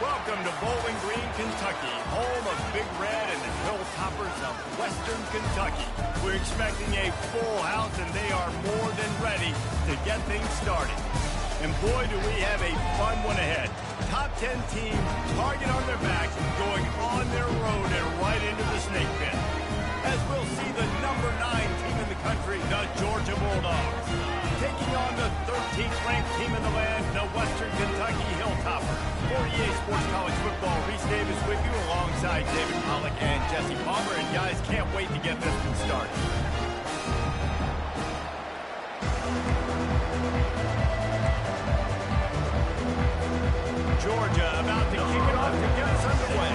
Welcome to Bowling Green, Kentucky, home of Big Red and the Hilltoppers of Western Kentucky. We're expecting a full house, and they are more than ready to get things started. And boy, do we have a fun one ahead. Top 10 team, target on their backs, going on their road and right into the snake pit. As we'll see the number 9 team in the country, the Georgia Bulldogs, taking on the 13th ranked team in the land, the Western Kentucky Hilltoppers. For EA Sports College Football, Reese Davis with you alongside David Pollack and Jesse Palmer. And guys, can't wait to get this one started. Georgia about to kick it off to get us underway.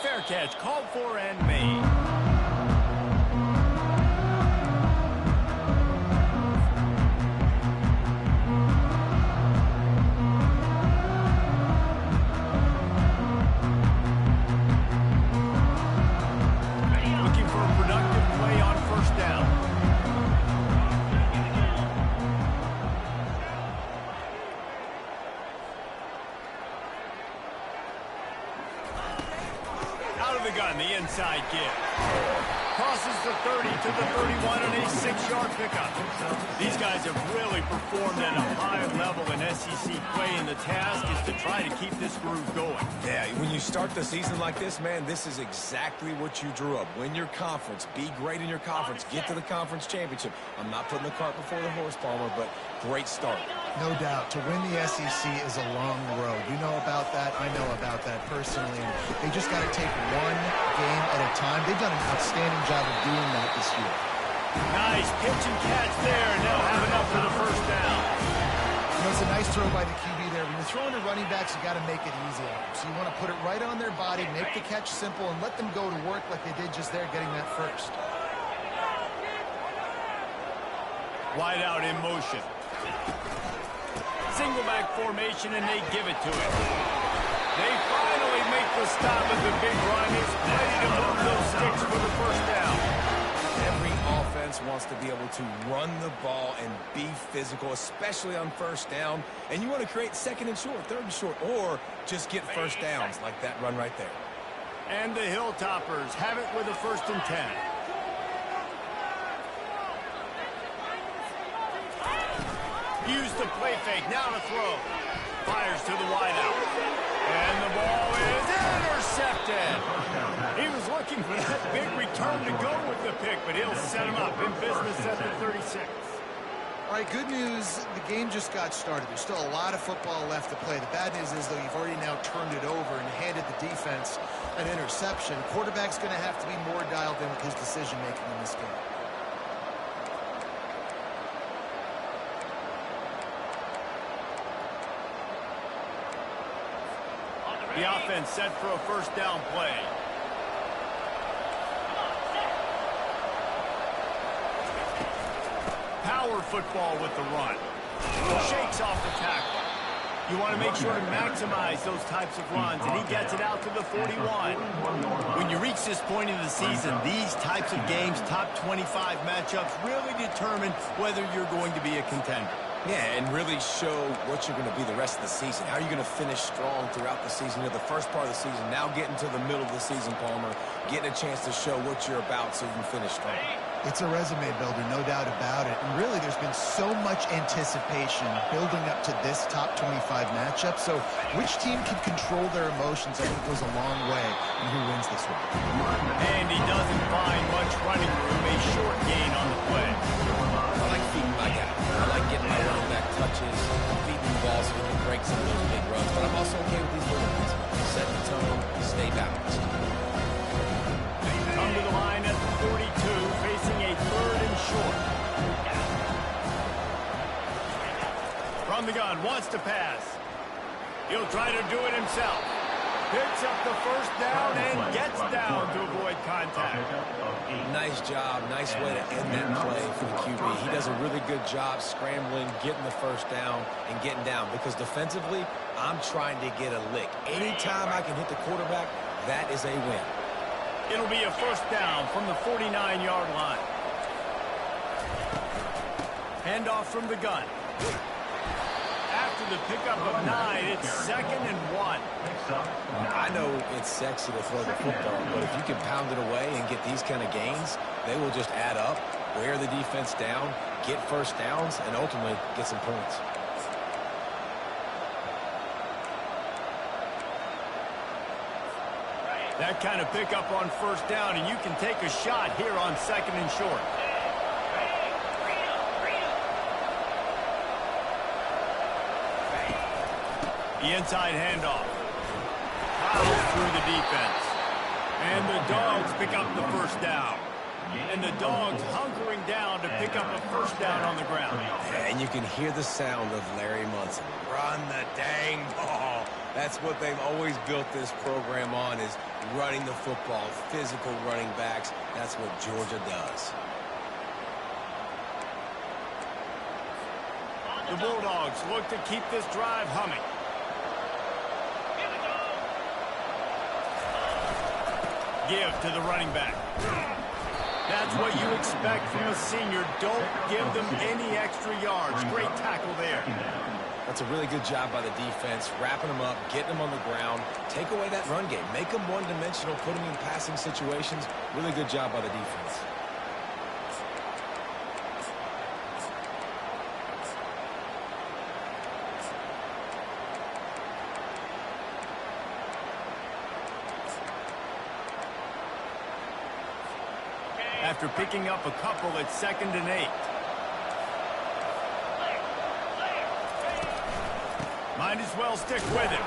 Fair catch called for and made. Looking for a productive play on first down. Out of the gun, the inside give. Crosses the 30 to the 31 on a 6-yard pickup. These guys have really performed at a high level in SEC play, and the task is to try to keep this groove going. Yeah, when you start the season like this, man, this is exactly what you drew up. Win your conference, be great in your conference, get to the conference championship. I'm not putting the cart before the horse, Palmer, but great start. No doubt. To win the SEC is a long road. You know about that. I know about that personally. And they just got to take one game at a time. They've done an outstanding job of doing that this year. Nice pitch and catch there, and they'll have enough for the first down. You know, it's a nice throw by the QB there. When you're throwing to running backs, you got to make it easy on them. So you want to put it right on their body, make the catch simple, and let them go to work like they did just there, getting that first. Wide out in motion. Single back formation, and they give it to him. They finally make the stop with the big run. He's ready to move those sticks for the first down. Every offense wants to be able to run the ball and be physical, especially on first down. And you want to create second and short, third and short, or just get first downs like that run right there. And the Hilltoppers have it with a 1st and 10. Use the play fake, now to throw. Fires to the wideout. And the ball is intercepted. He was looking for that big return to go with the pick, but he'll set him up in business at the 36. All right, good news. The game just got started. There's still a lot of football left to play. The bad news is, though, you've already now turned it over and handed the defense an interception. Quarterback's going to have to be more dialed in with his decision-making in this game. The offense set for a first down play. Power football with the run. Shakes off the tackle. You want to make sure to maximize those types of runs, and he gets it out to the 41. When you reach this point in the season, these types of games, top 25 matchups, really determine whether you're going to be a contender. Yeah, and really show what you're going to be the rest of the season. How are you going to finish strong throughout the season? You know, the first part of the season, now getting to the middle of the season, Palmer, getting a chance to show what you're about so you can finish strong. It's a resume builder, no doubt about it. And really, there's been so much anticipation building up to this top 25 matchup. So which team can control their emotions, I think, goes a long way in who wins this one. And he doesn't find much running room, a short gain on the play. I like feeding my guy. I like getting my running back touches, feeding the ball so we can break some of those big runs. But I'm also okay with these little ones. Set the tone, stay balanced. Come to the line at the 42, facing a 3rd and short. From the gun, wants to pass. He'll try to do it himself. Picks up the first down and gets down to avoid contact. Nice job. Nice way to end that play for the QB. He does a really good job scrambling, getting the first down, and getting down. Because defensively, I'm trying to get a lick. Anytime I can hit the quarterback, that is a win. It'll be a first down from the 49-yard line. Handoff from the gun. After the pickup of 9, it's 2nd and 1. I know it's sexy to throw the football, but if you can pound it away and get these kind of gains, they will just add up, wear the defense down, get first downs, and ultimately get some points. That kind of pickup on first down, and you can take a shot here on 2nd and short. The inside handoff. Powers through the defense. And the Dogs pick up the first down. And the Dogs hunkering down to pick up a first down on the ground. And you can hear the sound of Larry Munson. Run the dang ball. That's what they've always built this program on, is running the football, physical running backs. That's what Georgia does. The Bulldogs look to keep this drive humming. Give to the running back. That's what you expect from a senior. Don't give them any extra yards. Great tackle there. That's a really good job by the defense, wrapping them up, getting them on the ground. Take away that run game. Make them one-dimensional, put them in passing situations. Really good job by the defense. After picking up a couple, it's 2nd and 8. Might as well stick with him.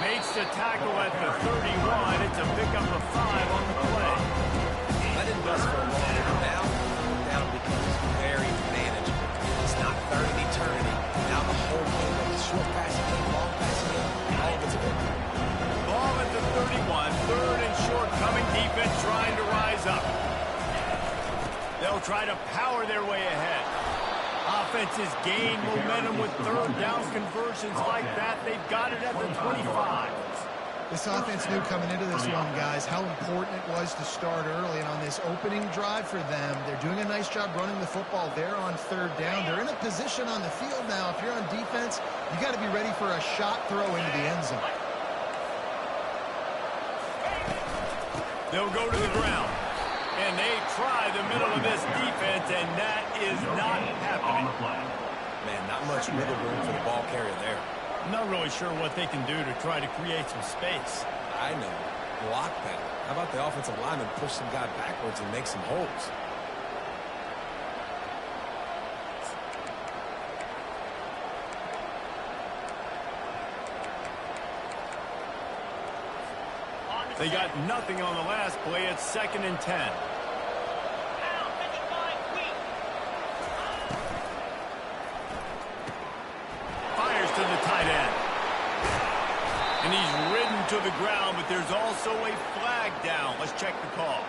Makes the tackle at the 31. It's a pickup of 5 on the play. Let it bust for a while. Now, down becomes very manageable. It's not third in eternity. Now the whole game of the short passing game, long passing game, all of it's available. Ball at the 31. 3rd and short coming. Defense trying to rise up. They'll try to power their way ahead. Offenses gain momentum with 3rd down conversions like that. They've got it at the 25. This offense knew coming into this one, guys, how important it was to start early. And on this opening drive for them, they're doing a nice job running the football. They're on 3rd down. They're in a position on the field now. If you're on defense, you got to be ready for a shot throw into the end zone. They'll go to the ground. And they try the middle of this defense, and that is not happening. Man, not much wiggle room for the ball carrier there. I'm not really sure what they can do to try to create some space. I know. Block that. How about the offensive lineman push some guy backwards and make some holes? They got nothing on the last play. It's 2nd and 10. Fires to the tight end. And he's ridden to the ground, but there's also a flag down. Let's check the call.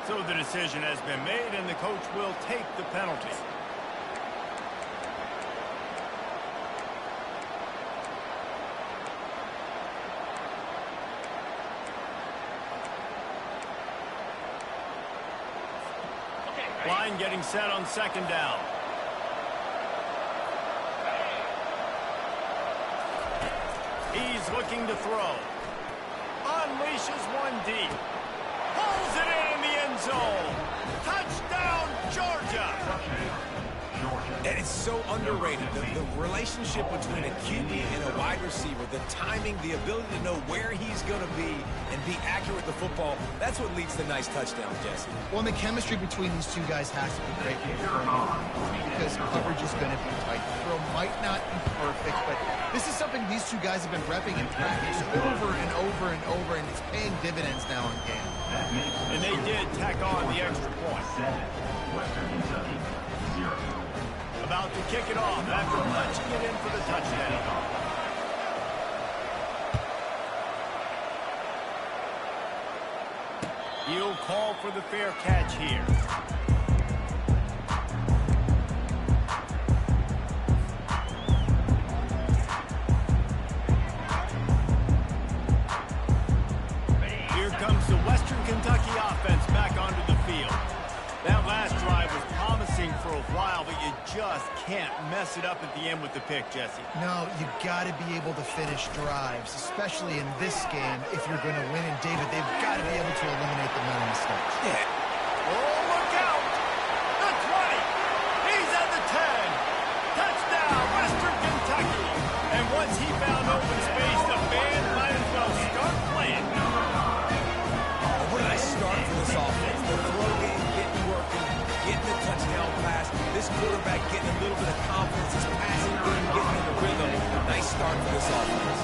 So the decision has been made, and the coach will take the penalty. Line getting set on 2nd down. He's looking to throw. Unleashes one deep. Pulls it in the end zone. Touchdown, Georgia. And it's so underrated. The relationship between a QB and a wide receiver, the timing, the ability to know where he's going to be and be accurate with the football, that's what leads to nice touchdowns, Jesse. Well, and the chemistry between these two guys has to be great because coverage is going to be tight. The throw might not be perfect, but this is something these two guys have been repping in practice over and over and over, and it's paying dividends now in game. And they did tack on the extra point. About to kick it off after punching it in for the touchdown. He'll call for the fair catch here. Here comes the Western Kentucky offense back onto the field. That last drive was promising chasing for a while, but you just can't mess it up at the end with the pick, Jesse. No, you got to be able to finish drives, especially in this game if you're going to win. And, David, they've got to be able to eliminate the mental mistakes. Yeah. Oh, look out! The 20! He's at the 10! Touchdown, Western Kentucky! And once he found open space, the band might as well start playing. What did I start for this offense? The throw game getting working, getting the touchdown pass. This quarterback getting a little bit of confidence. His passing game getting in the rhythm. Nice start for this offense.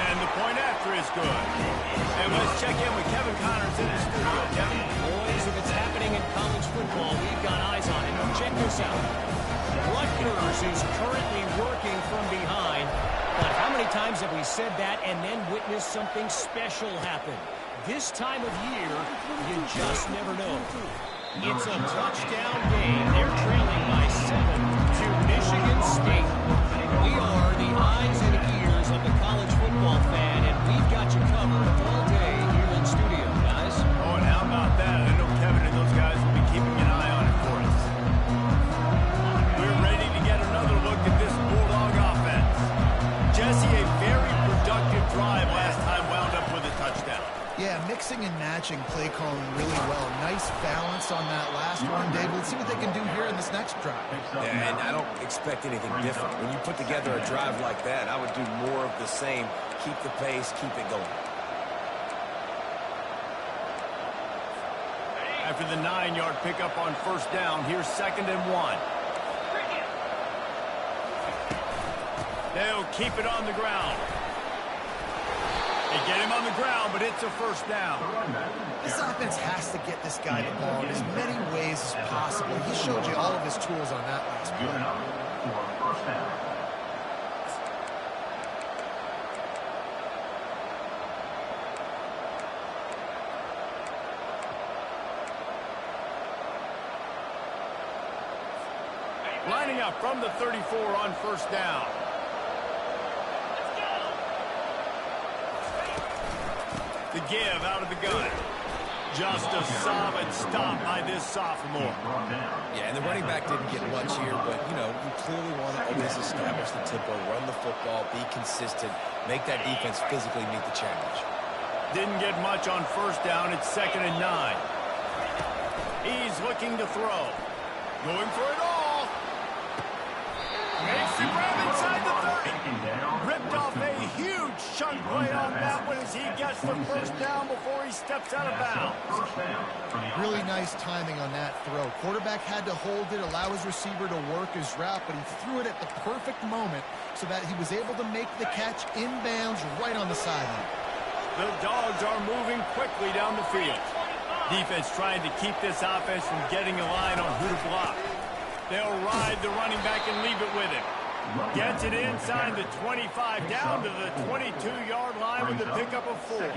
And the point after is good. And let's check in with Kevin Connors in the studio. Kevin? Boys, if it's happening in college football, we've got eyes on it. Check this out. Rutgers is currently working from behind. But how many times have we said that and then witnessed something special happen? This time of year, you just never know. It's a touchdown game. They're trailing by 7 to Michigan State. We are the eyes and ears of the college football fan, and we've got you covered all day here in studio, guys. Oh, and how about that? I know Kevin and those guys will be keeping an eye on it for us. We're ready to get another look at this Bulldog offense. Jesse, a very productive drive last time wound up with a touchdown. Yeah, mixing and matching play calling really well. Nice balance on that last one, Dave. Let's see what they can do here in this next drive. Yeah, and I don't expect anything different. When you put together a drive like that, I would do more of the same. Keep the pace, keep it going. After the 9-yard pickup on first down, here's 2nd and 1. They'll keep it on the ground. They get him on the ground, but it's a first down. This offense has to get this guy the ball in as many ways as possible. He showed you all of his tools on that last play. Lining up from the 34 on first down. The give out of the gun. Just a solid stop by this sophomore. Yeah, and the running back didn't get much here, but, you know, you clearly want to always establish the tempo, run the football, be consistent, make that defense physically meet the challenge. Didn't get much on first down. It's 2nd and 9. He's looking to throw. Going for it all. Makes the grab inside the 30. Ripped off a huge chunk play on that one as he gets the first down before he steps out of bounds. Really nice timing on that throw. Quarterback had to hold it, allow his receiver to work his route, but he threw it at the perfect moment so that he was able to make the catch inbounds right on the sideline. The Dogs are moving quickly down the field. Defense trying to keep this offense from getting a line on who to block. They'll ride the running back and leave it with him. Gets it inside the 25, down to the 22-yard line with a pickup of 4.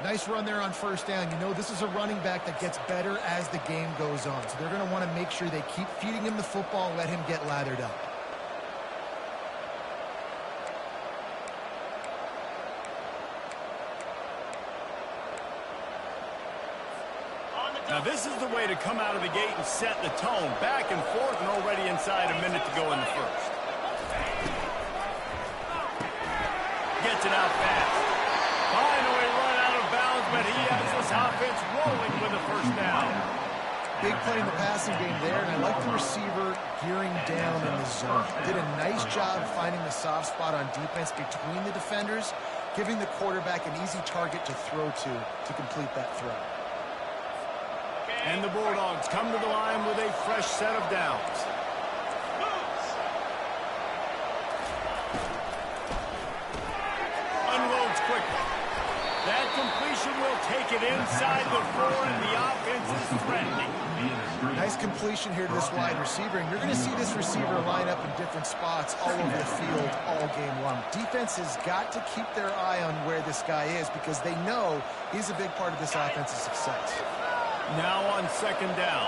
Nice run there on first down. You know, this is a running back that gets better as the game goes on. So they're going to want to make sure they keep feeding him the football and let him get lathered up. Now this is the way to come out of the gate and set the tone. Back and forth and already inside a minute to go in the first. Gets it out fast. Finally run out of bounds, but he has this offense rolling with a first down. Big play in the passing game there, and I like the receiver gearing down in the zone. Did a nice job finding the soft spot on defense between the defenders, giving the quarterback an easy target to throw to complete that throw. And the Bulldogs come to the line with a fresh set of downs. Unloads quickly. That completion will take it inside the 4, and the offense is threatening. Nice completion here to this wide receiver, and you're going to see this receiver line up in different spots all over the field all game long. Defense has got to keep their eye on where this guy is because they know he's a big part of this offense's success. Now on second down.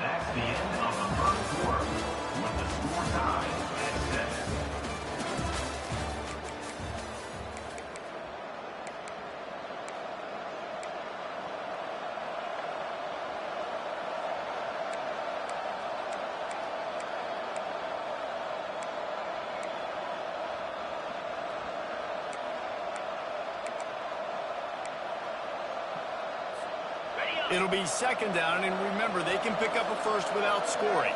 That's the end of the first quarter with the score tied at 7. It'll be second down, and remember, they can pick up a first without scoring.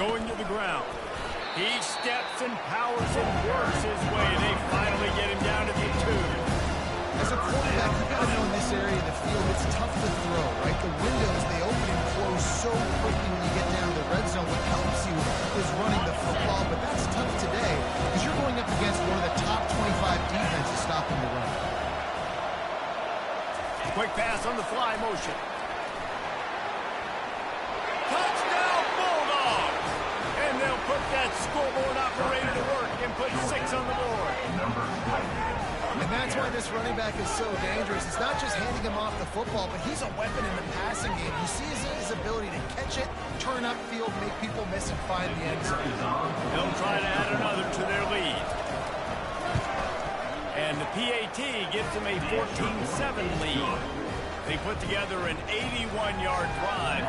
Going to the ground. He steps and powers and works his way. They finally get him down to the 2. As a quarterback, you've got to know in this area of the field, it's tough to throw, right? The windows, they open and close so quickly when you get down to the red zone. What helps you is running the football, but that's tough today because you're going up against one of the top 25 defenses stopping the run. Quick pass on the fly motion. Touchdown, Bulldogs! And they'll put that scoreboard operator to work and put 6 on the board. And that's why this running back is so dangerous. It's not just handing him off the football, but he's a weapon in the passing game. You see his ability to catch it, turn upfield, make people miss, and find the end zone. They'll try to add another to their lead. And the PAT gives them a 14-7 lead. They put together an 81-yard drive,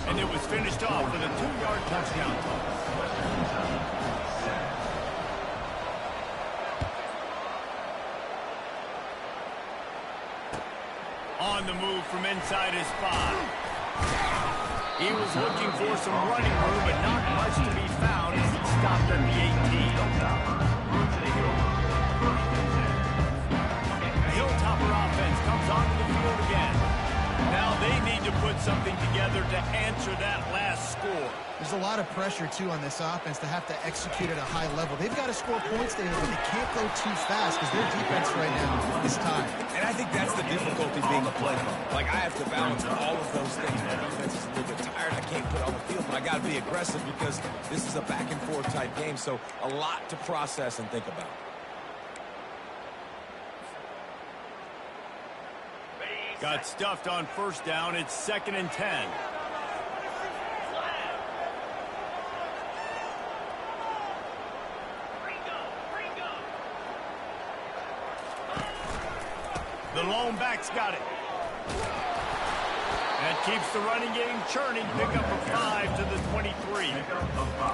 and it was finished off with a 2-yard touchdown toss. On the move from inside his 5. He was looking for some running room, but not much to be found as he stopped at the 18. The Hilltopper offense comes onto the field again. Now they need to put something together to answer that last score. There's a lot of pressure, too, on this offense to have to execute at a high level. They've got to score points there, but they can't go too fast because their defense right now is tired. And I think that's the difficulty being a play caller. Like, I have to balance all of those things. My defense is a little bit tired. I can't put on the field, but I got to be aggressive because this is a back-and-forth type game, so a lot to process and think about. Got stuffed on first down. It's 2nd and 10. The lone back's got it. That keeps the running game churning. Pick up a 5 to the 23.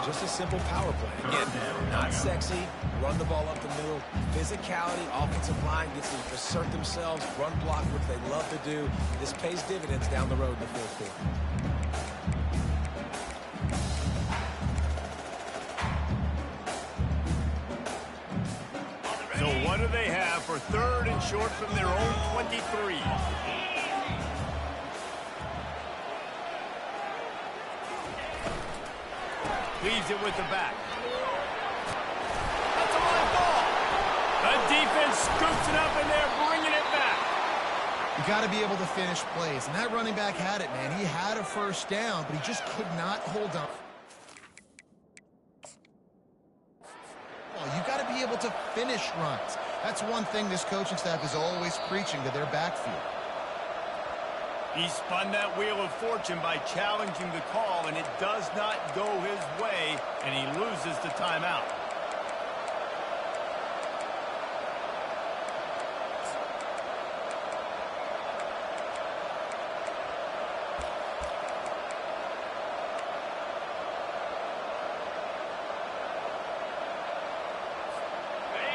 Just a simple power play. Again, not sexy. Run the ball up the middle. Physicality, offensive line gets to assert themselves, run block, which they love to do. This pays dividends down the road in the fourth quarter. So what do they have for 3rd and short from their own 23? Leaves it with the back. That's a line ball. The defense scoops it up and they're bringing it back. You got to be able to finish plays, and that running back had it, man. He had a first down, but he just could not hold on. You got to be able to finish runs. That's one thing this coaching staff is always preaching to their backfield. He spun that wheel of fortune by challenging the call, and it does not go his way, and he loses the timeout.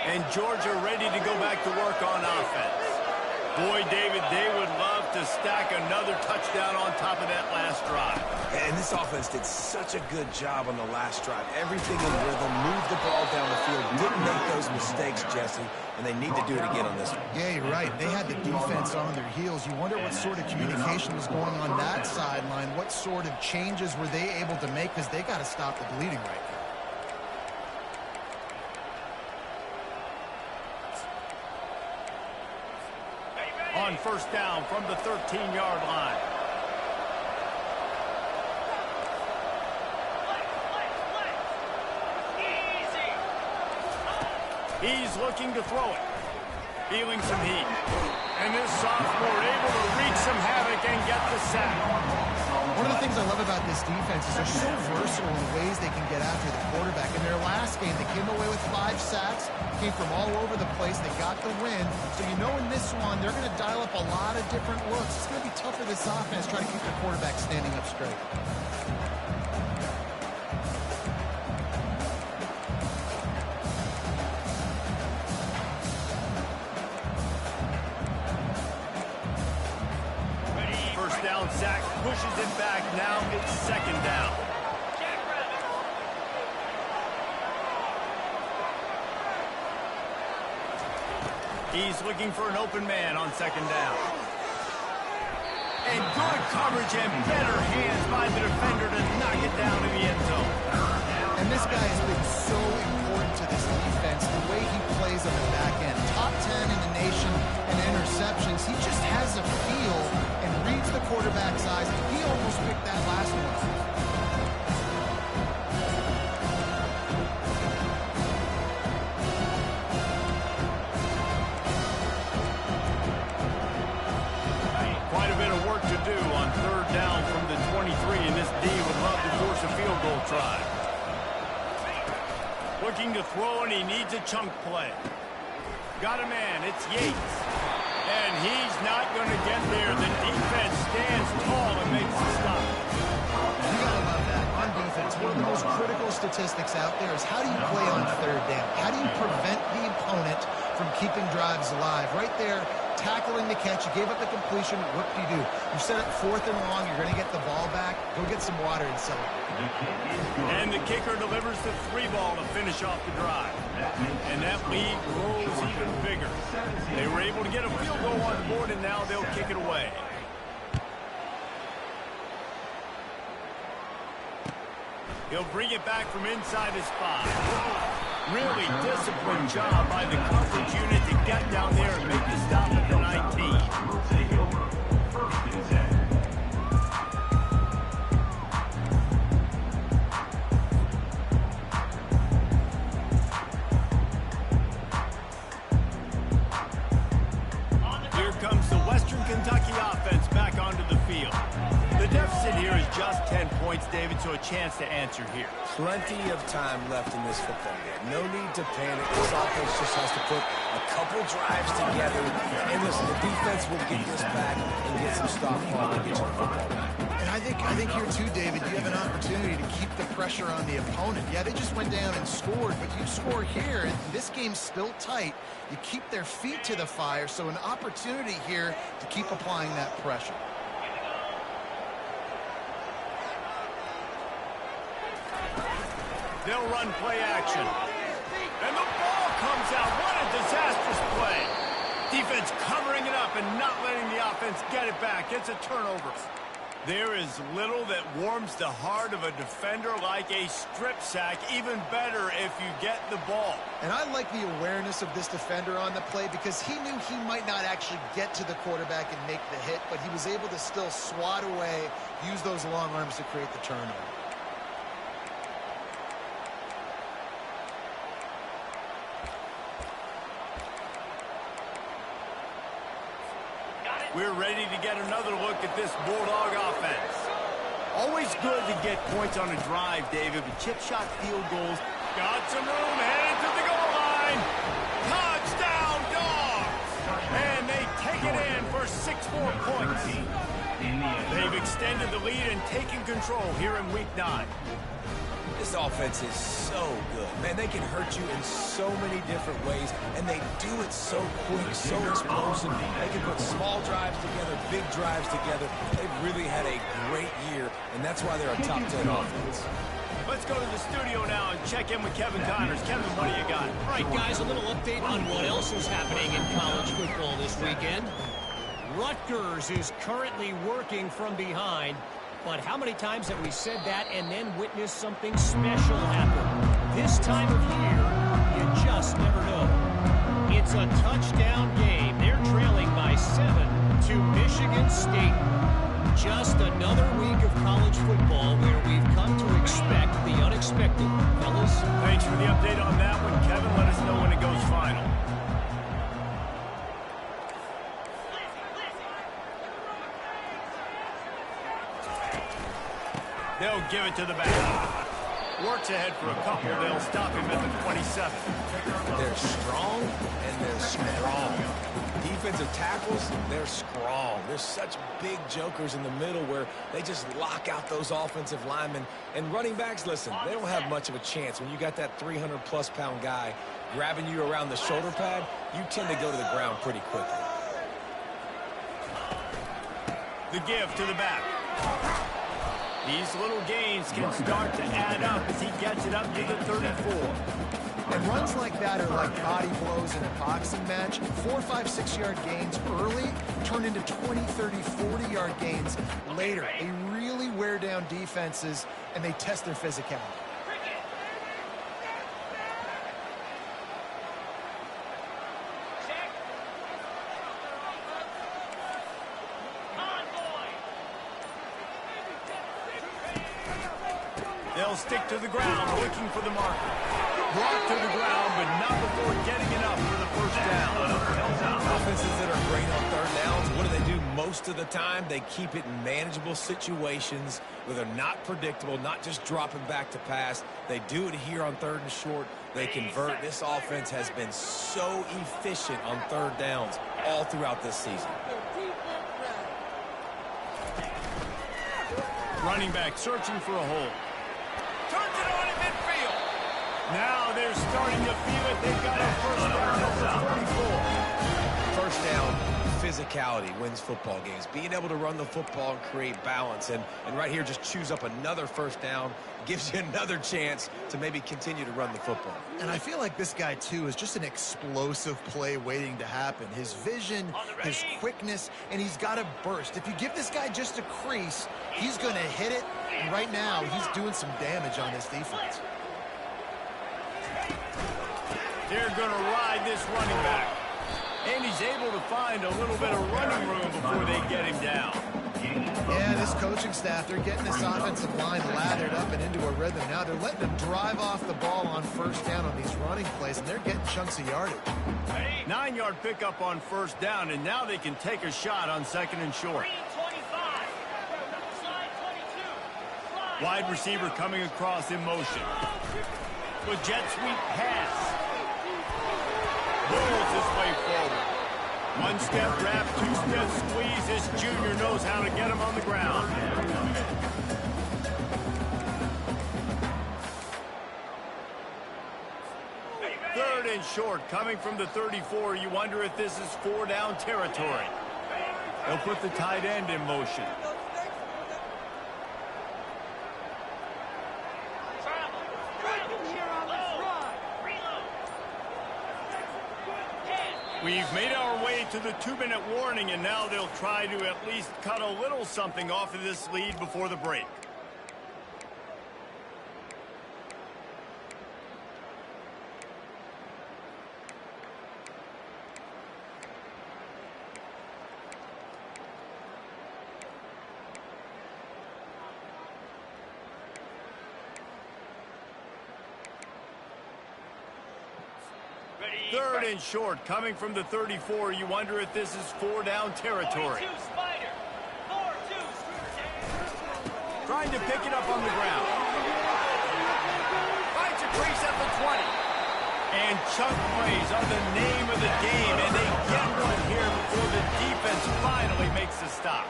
And Georgia ready to go back to work on offense. Boy, David, they would love to stack another touchdown on top of that last drive. And this offense did such a good job on the last drive. Everything in rhythm, moved the ball down the field, didn't make those mistakes, Jesse, and they need to do it again on this one. Yeah, you're right. They had the defense on their heels. You wonder what sort of communication was going on that sideline. What sort of changes were they able to make because they got to stop the bleeding right now. On first down from the 13-yard line. He's looking to throw it. Feeling some heat. And this sophomore able to wreak some havoc and get the sack. One of the things I love about this defense is they're so versatile in the ways they can get after the quarterback. In their last game, they came away with 5 sacks, came from all over the place. They got the win. So you know in this one, they're going to dial up a lot of different looks. It's going to be tough for this offense trying to keep the quarterback standing up straight. sack, pushes it back. Now it's second down. He's looking for an open man on second down. And good coverage and better hands by the defender to knock it down in the end zone. And this guy has been so important to this defense, the way he plays on the back end. Top 10 in the nation in interceptions. He just has a feel and reads the quarterback's eyes. He almost picked that last one. Quite a bit of work to do on third down from the 23, and this D would love to force a field goal try. Looking to throw, and he needs a chunk play. Got a man, it's Yates. And he's not going to get there. The defense stands tall and makes the stop. You gotta love that. On defense, one of the most critical statistics out there is how do you play on third down? How do you prevent the opponent from keeping drives alive? Right there, tackling the catch. You gave up the completion. What do? You set up fourth and long. You're going to get the ball back. Go get some water and celebrate. And the kicker delivers the 3-ball to finish off the drive. And that lead grows even bigger. They were able to get a field goal on the board, and now they'll kick it away. He'll bring it back from inside his 5. Really disciplined job by the coverage unit to get down there and make the stop at the 19. Here comes the Western Kentucky offense back onto the field. The deficit here is just 10 points, David, so a chance to answer here. Plenty of time left in this football game. No need to panic. This offense just has to put a couple drives together. And listen, the defense will get this back and get some stop clock and get you the football back. And I think here too, David, you have an opportunity to keep the pressure on the opponent. Yeah, they just went down and scored, but you score here, and this game's still tight. You keep their feet to the fire, so an opportunity here to keep applying that pressure. They'll run play action. And the ball comes out. What a disastrous play. Defense covering it up and not letting the offense get it back. It's a turnover. There is little that warms the heart of a defender like a strip sack. Even better if you get the ball. And I like the awareness of this defender on the play because he knew he might not actually get to the quarterback and make the hit, but he was able to still swat away, use those long arms to create the turnover. We're ready to get another look at this Bulldog offense. Always good to get points on a drive, David, but chip shot field goals. Got some room, headed to the goal line. Touchdown, Dogs! And they take it in for 6 more points. They've extended the lead and taken control here in Week 9. This offense is so good. Man, they can hurt you in so many different ways, and they do it so quick, so explosive. They can put small drives together, big drives together. They've really had a great year, and that's why they're a top 10 offense. Let's go to the studio now and check in with Kevin Connors. Kevin, what do you got? All right, guys, a little update on what else is happening in college football this weekend. Rutgers is currently working from behind. But how many times have we said that and then witnessed something special happen? This time of year, you just never know. It's a touchdown game. They're trailing by 7 to Michigan State. Just another week of college football where we've come to expect the unexpected. Fellas? Thanks for the update on that one, Kevin. Let us know when it goes final. They'll give it to the back. Works ahead for a couple. They'll stop him at the 27. They're strong, and they're strong. Defensive tackles, they're strong. There's such big jokers in the middle where they just lock out those offensive linemen. And running backs, listen, they don't have much of a chance. When you got that 300-plus pound guy grabbing you around the shoulder pad, you tend to go to the ground pretty quickly. The give to the back. These little gains can start to add up as he gets it up to the 34. And runs like that are like body blows in a boxing match. 4, 5, 6-yard gains early turn into 20, 30, 40-yard gains later. They really wear down defenses, and they test their physicality. They'll stick to the ground, looking for the marker. Brought to the ground, but not before getting enough for the first down. Offenses that are great on third downs, what do? Most of the time, they keep it in manageable situations where they're not predictable, not just dropping back to pass. They do it here on 3rd and short. They convert. This offense has been so efficient on 3rd downs all throughout this season. Running back searching for a hole. Turns it on in midfield. Now they're starting to feel it. They've got a first down at the 44. First down, physicality wins football games. Being able to run the football and create balance. And right here, just choose up another first down. Gives you another chance to maybe continue to run the football. And I feel like this guy, too, is just an explosive play waiting to happen. His vision, his quickness, and he's got a burst. If you give this guy just a crease, he's going to hit it. And right now, he's doing some damage on this defense. They're going to ride this running back. And he's able to find a little bit of running room before they get him down. Yeah, this coaching staff, they're getting this offensive line lathered up and into a rhythm. Now they're letting them drive off the ball on first down on these running plays, and they're getting chunks of yardage. 9-yard pickup on first down, and now they can take a shot on 2nd and short. Wide receiver coming across in motion. With jet sweep pass. Rolls his way forward. 1-step wrap, 2-step squeeze. This junior knows how to get him on the ground. Third and short, coming from the 34. You wonder if this is 4-down territory. They'll put the tight end in motion. We've made our way to the 2-minute warning, and now they'll try to at least cut a little something off of this lead before the break. Third and short, coming from the 34. You wonder if this is 4-down territory. Trying to pick it up on the ground. Finds a crease at the 20. And chunk plays are the name of the game, and they get one here before the defense finally makes the stop.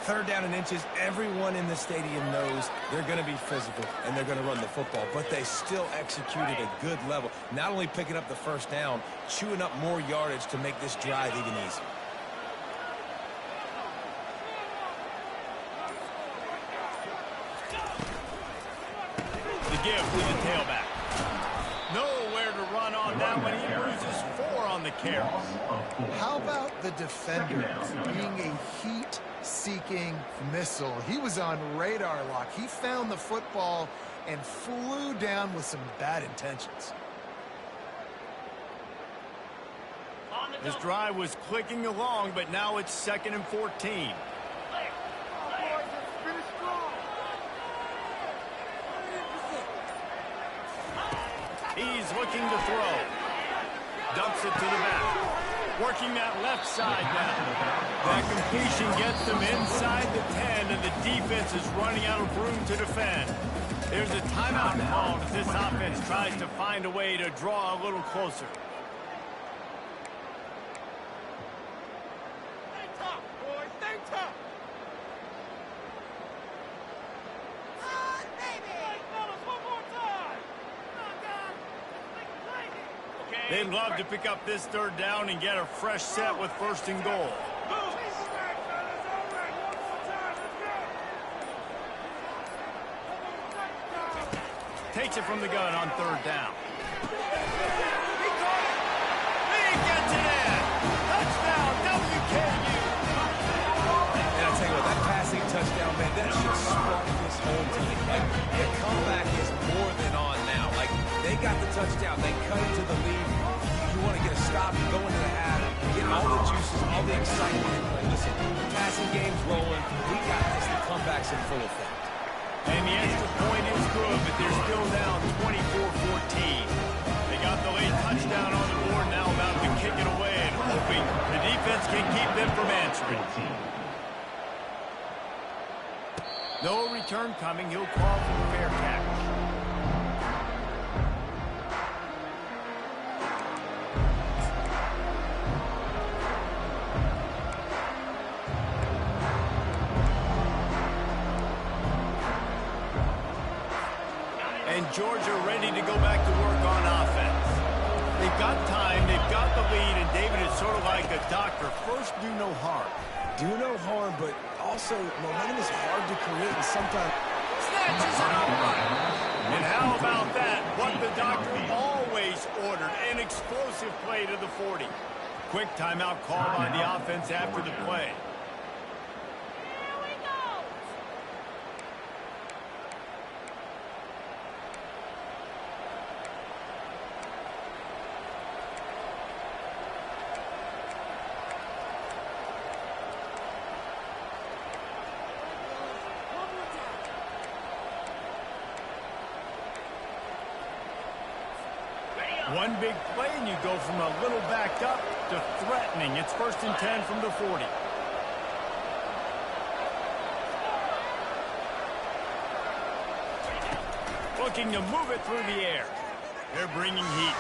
3rd down and inches, everyone in the stadium knows they're going to be physical and they're going to run the football, but they still execute at a good level. Not only picking up the first down, chewing up more yardage to make this drive even easier. The give to the tailback. Nowhere to run on that one. He loses 4 on the carry. How about the defender being a heat-seeking missile? He was on radar lock. He found the football and flew down with some bad intentions. This drive was clicking along, but now it's 2nd and 14. He's looking to throw. Dumps it to the back. Working that left side now. That completion gets them inside the 10, and the defense is running out of room to defend. There's a timeout called as this offense tries to find a way to draw a little closer. Stay tough, boys. Stay tough. They'd love to pick up this 3rd down and get a fresh set with 1st and goal. Takes it from the gun on third down. He caught it. He gets it in. Touchdown, WKU. And I tell you what, that passing touchdown, man, that should spark this whole team. Like, the comeback is more than on now. Like, they got the touchdown. They cut into the lead. You want to get a stop and go into the half, get all the juices, all the excitement. Like, listen, the passing game's rolling. We got this. The comeback's in full effect. And the extra point is good, but they're still down 24-14. They got the late touchdown on the board, now about to kick it away and hoping the defense can keep them from answering. No return coming. He'll call for the fair catch. And Georgia ready to go back to work on offense. They've got time, they've got the lead, and David is sort of like a doctor. First, do no harm. Do no harm, but also momentum is hard to create, and sometimes Snatches it upright. And how about that? What the doctor always ordered, an explosive play to the 40. Quick timeout call by the offense after the play. One big play, and you go from a little backed up to threatening. It's 1st and 10 from the 40. Looking to move it through the air. They're bringing heat.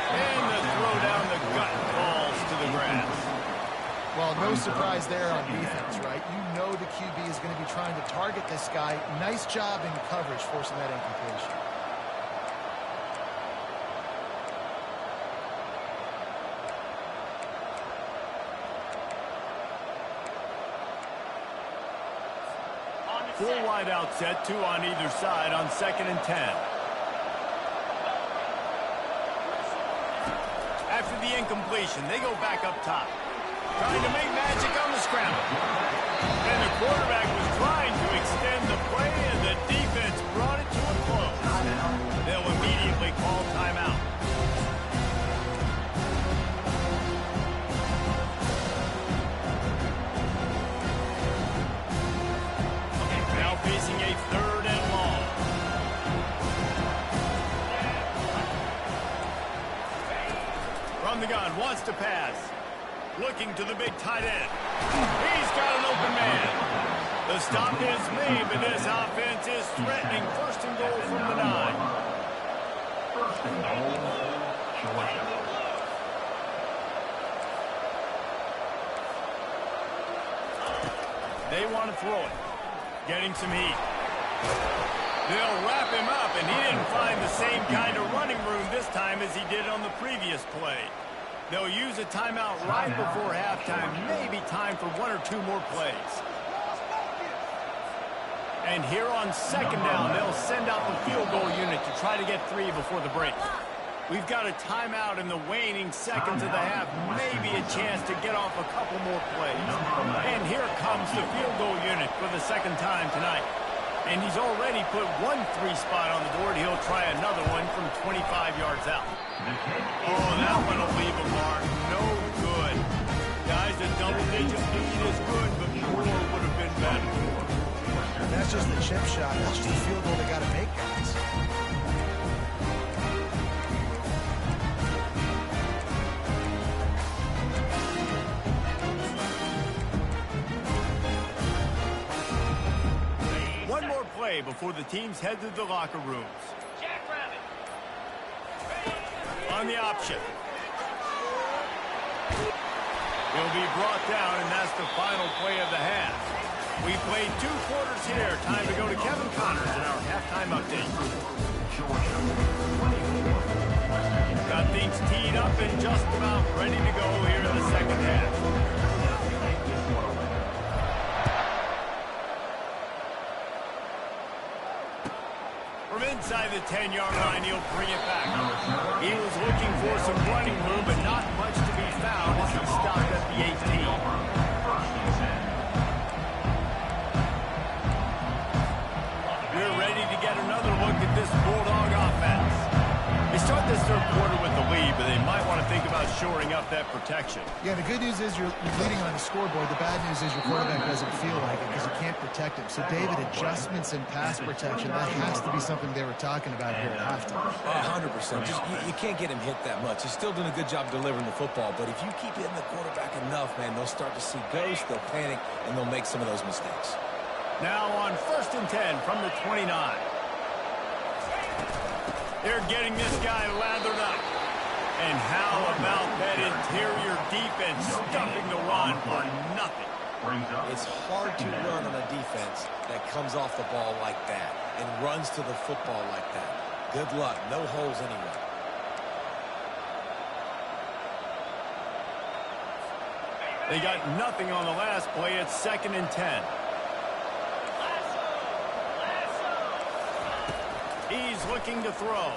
And the throw down the gut falls to the grass. Well, no surprise there on defense, right? You know the QB is going to be trying to target this guy. Nice job in coverage forcing that incompletion. Full wide out set, 2 on either side on 2nd and 10. After the incompletion, they go back up top. Trying to make magic on the scramble. And the quarterback was trying to extend the play, and the defense brought it to a close. They'll immediately call timeout. Now facing a 3rd and long. From the gun, wants to pass. Looking to the big tight end. He's got an open man. The stop is made, but this offense is threatening. 1st and goal from the 9. 1st and goal, Georgia. They want to throw it. Getting some heat. They'll wrap him up, and he didn't find the same kind of running room this time as he did on the previous play. They'll use a timeout right before halftime, maybe time for 1 or 2 more plays. And here on 2nd down, they'll send out the field goal unit to try to get 3 before the break. We've got a timeout in the waning seconds of the half, maybe a chance to get off a couple more plays. And here comes the field goal unit for the 2nd time tonight. And he's already put 1 3 spot on the board. He'll try another one from 25 yards out. Oh, that one will leave a mark. No good. Guys, a double-digit lead is good, but more would have been better. That's just the chip shot. That's just the field goal they got to make, guys. One more play before the teams head to the locker rooms. On the option. He'll be brought down, and that's the final play of the half. We played 2 quarters here. Time to go to Kevin Connors in our halftime update. Got things teed up and just about ready to go here in the 2nd half. From inside the 10-yard line. He'll bring it back. He was looking for some running room, but not much to be found as he stopped at the 18. We're ready to get another look at this Bulldog offense. They start this third quarter with the lead, but they might want to think about shoring up that protection. Yeah, the good news is you're leading on the scoreboard. The bad news is your quarterback doesn't feel like it because you can't protect him. So, David, adjustments in pass protection, that has to be something they were talking about here at halftime. 100%. You can't get him hit that much. He's still doing a good job delivering the football, but if you keep hitting the quarterback enough, man, they'll start to see ghosts, they'll panic, and they'll make some of those mistakes. Now on 1st and 10 from the 29. They're getting this guy lathered up. And how about that interior defense stuffing the run for nothing? It's hard to run on a defense that comes off the ball like that and runs to the football like that. Good luck. No holes anywhere. They got nothing on the last play. It's 2nd and 10. He's looking to throw.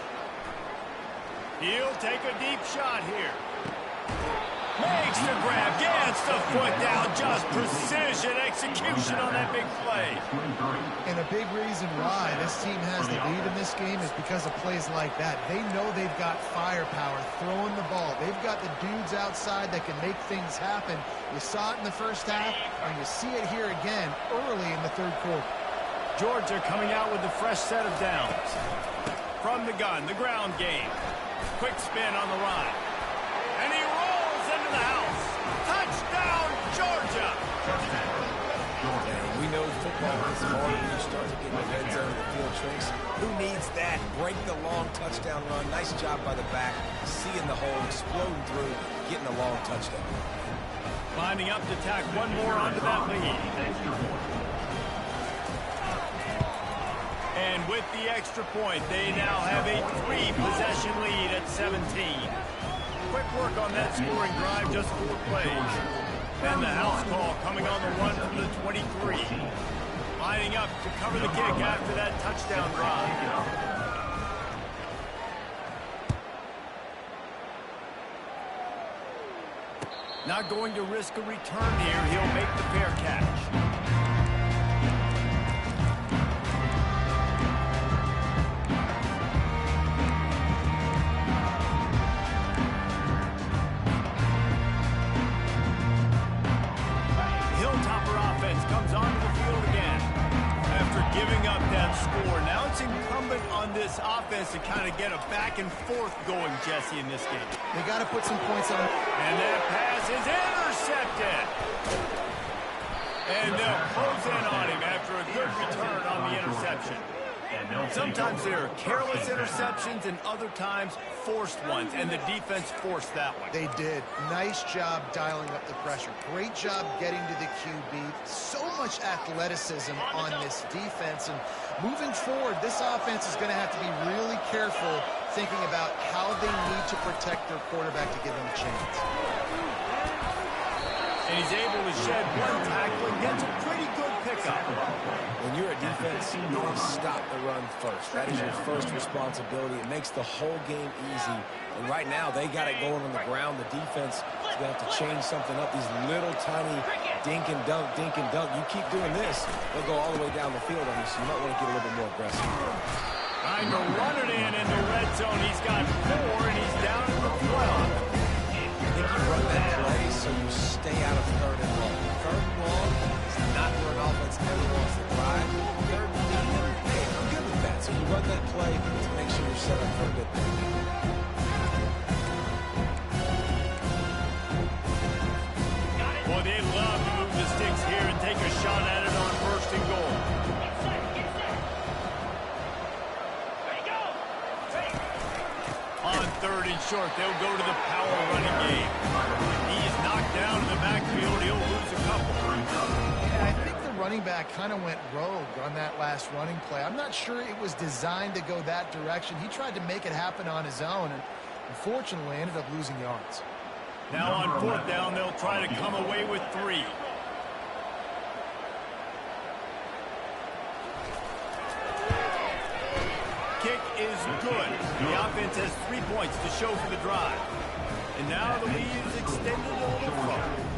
He'll take a deep shot here. Makes the grab, gets the foot down, just precision execution on that big play. And a big reason why this team has the lead in this game is because of plays like that. They know they've got firepower throwing the ball. They've got the dudes outside that can make things happen. You saw it in the first half, and you see it here again early in the third quarter. Georgia coming out with a fresh set of downs. From the gun, the ground game. Quick spin on the run. And he rolls into the house. Touchdown, Georgia! We know football is hard when you start to get in the red zone of the field tricks. Who needs that? Break the long touchdown run. Nice job by the back. Seeing the hole, exploding through, getting a long touchdown. Lining up to tack one more onto that lead. And with the extra point, they now have a 3-possession lead at 17. Quick work on that scoring drive, just 4 plays. And the house call coming on the run from the 23. Lining up to cover the kick after that touchdown drive. Not going to risk a return here. He'll make the fair catch. This offense to kind of get a back and forth going, Jesse, in this game. They got to put some points on it. And that pass is intercepted. And they'll close in on him after a good return on the interception. Sometimes there are careless interceptions and other times forced ones, and the defense forced that one. They did. Nice job dialing up the pressure. Great job getting to the QB. So much athleticism on this defense. And moving forward, this offense is going to have to be really careful thinking about how they need to protect their quarterback to give him a chance. And he's able to shed one tackle and gets a pretty good pickup. When you're a defense, you need to stop the run first. That is your first responsibility. It makes the whole game easy. And right now, they got it going on the ground. The defense is going to have to change something up. These little tiny dink and dunk, dink and dunk. You keep doing this, they'll go all the way down the field on you, so you might want to get a little bit more aggressive. Trying to run it in the red zone. He's got 4, and he's down at the 12. I think you run that play so you stay out of 3rd and long. 3rd and long is not where an offense ever wants to drive. 3rd and long, hey, I'm good with that. So you run that play to make sure you're set up for a good thing. Boy, they'd love to move the sticks here and take a shot at it on 1st and goal. On 3rd and short, they'll go to the power running game. He's knocked down in the backfield. He'll lose a couple. And I think the running back kind of went rogue on that last running play. I'm not sure it was designed to go that direction. He tried to make it happen on his own, and unfortunately ended up losing yards. Now on 4th down, they'll try to come away with 3. Kick is good. The offense has 3 points to show for the drive. And now the lead is extended a little further.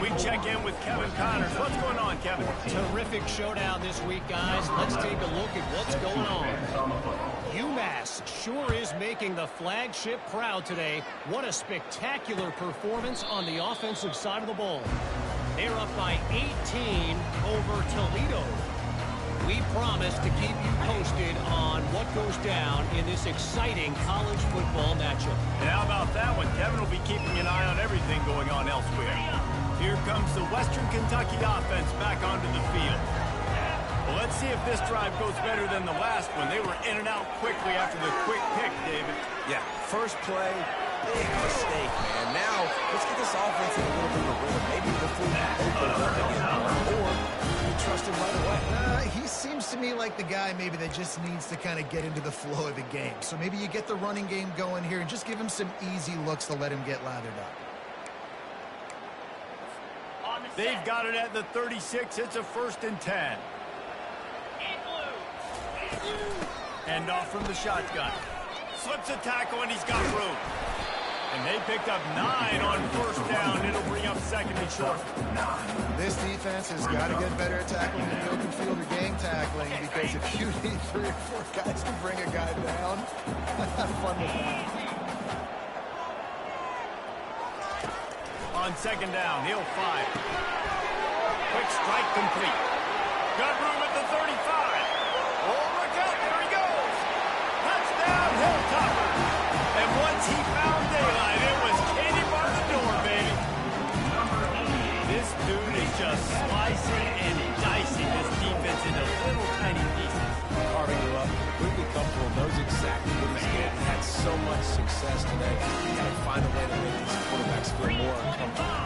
We check in with Kevin Connors. What's going on, Kevin? Terrific showdown this week, guys. Let's take a look at what's going on. UMass sure is making the flagship proud today. What a spectacular performance on the offensive side of the ball. They're up by 18 over Toledo. We promise to keep you posted on what goes down in this exciting college football matchup. And how about that one? Kevin will be keeping an eye on everything going on elsewhere. Here comes the Western Kentucky offense back onto the field. Well, let's see if this drive goes better than the last one. They were in and out quickly after the quick pick, David. Yeah, first play, big mistake, man. Now, let's get this offense in a little bit of a rhythm. Maybe before you open it up again, or you trust him right away. He seems to me like the guy maybe that just needs to kind of get into the flow of the game. So maybe you get the running game going here and just give him some easy looks to let him get lathered up. They've got it at the 36. It's a 1st and 10. End off from the shotgun. Slips a tackle, and he's got room. And they picked up 9 on 1st down. It'll bring up 2nd and short. This defense has got to get better at tackling in the open field or gang tackling, because if you need 3 or 4 guys to bring a guy down, have fun with that. On 2nd down, he'll fire. Quick strike complete. Got room at the 35. Oh, look out, there he goes. Touchdown, Hilltopper. And once he found daylight, it was Katie bar the door, baby. This dude is just slicing and dicing this defense into little tiny pieces. Carving him up, completely comfortable, knows exactly what he's getting. Had so much success today. You got to find a way to make these quarterbacks feel more uncomfortable.